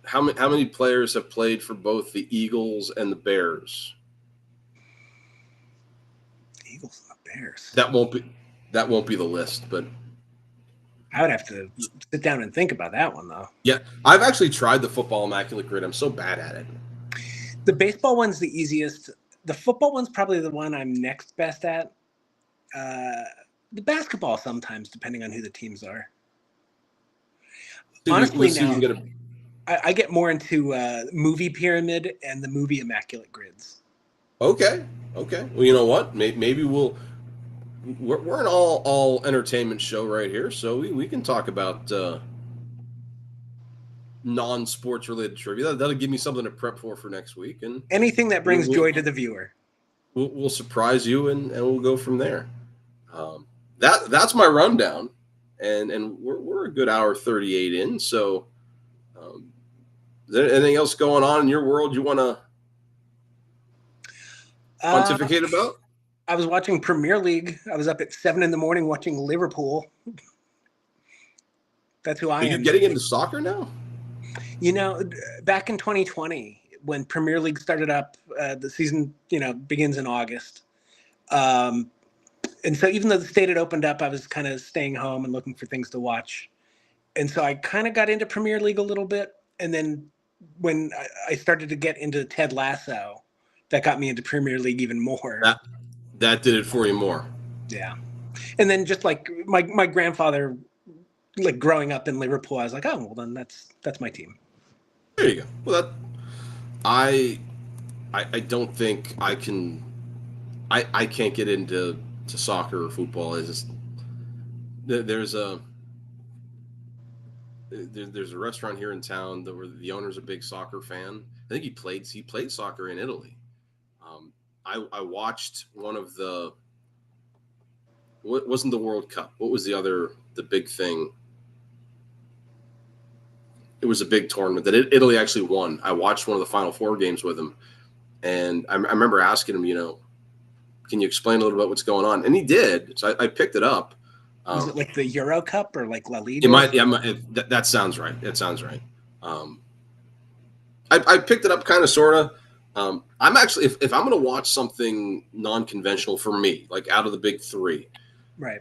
how many players have played for both the Eagles and the Bears? Eagles and the Bears. That won't be the list, but I would have to sit down and think about that one, though. Yeah, I've actually tried the football immaculate grid. I'm so bad at it. The baseball one's the easiest. The football one's probably the one I'm next best at. The basketball sometimes, depending on who the teams are. Honestly, now I get more into movie pyramid and the movie immaculate grids. Okay. Well, you know what? Maybe we're an all entertainment show right here, so we can talk about non-sports related trivia. That'll give me something to prep for next week, and anything that brings joy to the viewer. We'll surprise you, and we'll go from there. That's my rundown, and we're a good hour 38 in. So, is there anything else going on in your world you want to pontificate about? I was watching Premier League. I was up at 7 a.m. watching Liverpool. That's who I am. Are you getting into soccer now? You know, back in 2020, when Premier League started up, the season, begins in August. And so even though the state had opened up, I was kind of staying home and looking for things to watch. And so I kind of got into Premier League a little bit. And then when I started to get into Ted Lasso, that got me into Premier League even more. That did it for you more. Yeah. And then just like my grandfather, like growing up in Liverpool, I was like, oh, well, then that's my team. There you go. Well, I don't think I can. I can't get into soccer or football. It's just there's a restaurant here in town where the owner's a big soccer fan. I think he played soccer in Italy. I watched one of what wasn't the World Cup? What was the big thing? It was a big tournament that Italy actually won. I watched one of the Final Four games with him, and I remember asking him, can you explain a little bit what's going on? And he did. So I picked it up. Was it like the Euro Cup or like La Liga? It might. Yeah, that sounds right. That sounds right. I picked it up kind of, sort of. I'm actually, if I'm going to watch something non-conventional for me, like out of the big three, right?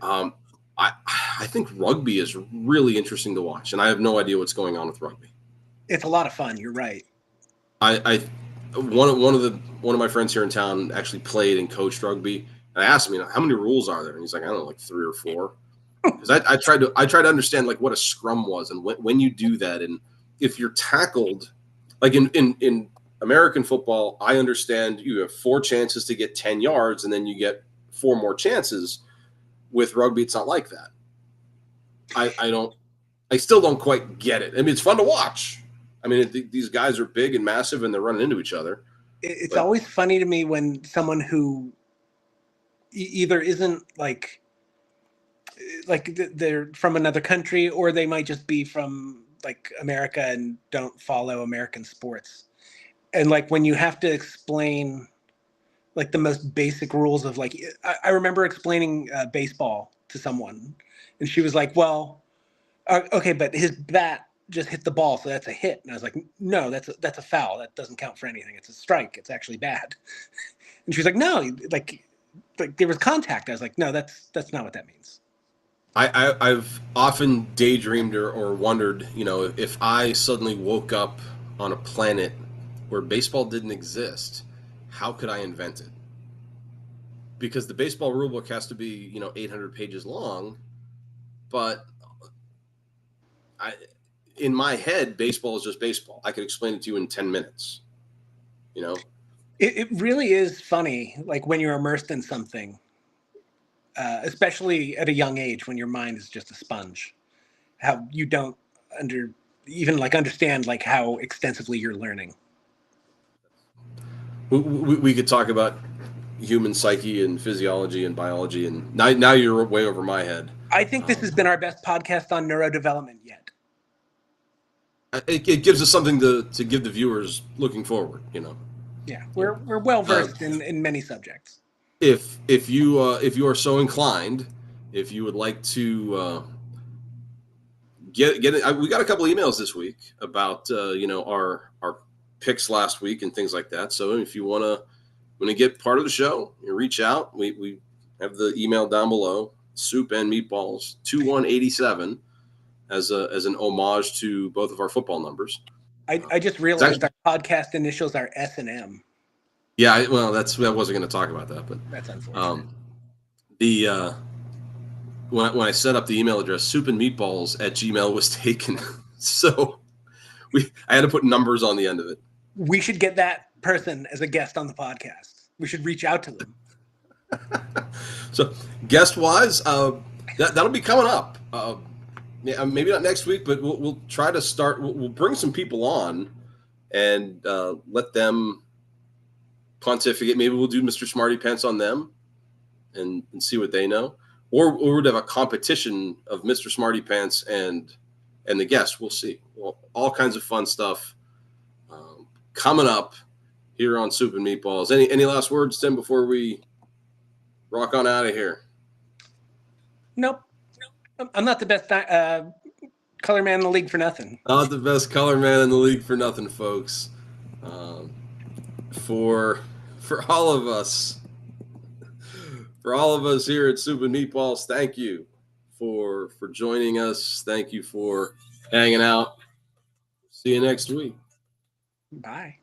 I think rugby is really interesting to watch, and I have no idea what's going on with rugby. It's a lot of fun. You're right. One of my friends here in town actually played and coached rugby, and I asked him, how many rules are there? And he's like, I don't know, like 3 or 4. Because I tried to understand like what a scrum was and when you do that, and if you're tackled, like in American football, I understand you have 4 chances to get 10 yards, and then you get 4 more chances. With rugby, it's not like that. I still don't quite get it. I mean, it's fun to watch. I mean, these guys are big and massive, and they're running into each other. It's always funny to me when someone who either isn't like they're from another country, or they might just be from like America and don't follow American sports. And like when you have to explain like the most basic rules of like, I remember explaining baseball to someone, and she was like, well, okay, but his bat just hit the ball, so that's a hit. And I was like, no, that's a foul. That doesn't count for anything. It's a strike. It's actually bad. And she was like, no, like there was contact. I was like, no, that's not what that means. I've often daydreamed or wondered, if I suddenly woke up on a planet where baseball didn't exist, how could I invent it? Because the baseball rulebook has to be, 800 pages long, but in my head, baseball is just baseball. I could explain it to you in 10 minutes, It really is funny, like when you're immersed in something, especially at a young age when your mind is just a sponge, how you don't understand like how extensively you're learning. We could talk about human psyche and physiology and biology, and now you're way over my head. I think this has been our best podcast on neurodevelopment yet. It gives us something to give the viewers looking forward, Yeah, we're well versed in many subjects. If you are so inclined, if you would like to get it, we got a couple emails this week about our picks last week and things like that. So if you want to get part of the show, you reach out. We have the email down below, soup and meatballs 2187 as an homage to both of our football numbers. I just realized our podcast initials are S&M. Yeah, well, I wasn't going to talk about that, but that's unfortunate. When I set up the email address, soupandmeatballs@gmail was taken, so I had to put numbers on the end of it. We should get that person as a guest on the podcast. We should reach out to them. So, guest-wise, that'll be coming up. Maybe not next week, but we'll try to start. We'll bring some people on and let them pontificate. Maybe we'll do Mr. Smarty Pants on them and see what they know. Or we'd have a competition of Mr. Smarty Pants and the guests. We'll see. Well, all kinds of fun stuff coming up here on Soup and Meatballs. Any last words, Tim, before we rock on out of here? Nope. I'm not the best color man in the league for nothing. Not the best color man in the league for nothing, folks. For all of us. For all of us here at Soup and Meatballs, thank you for joining us. Thank you for hanging out. See you next week. Bye.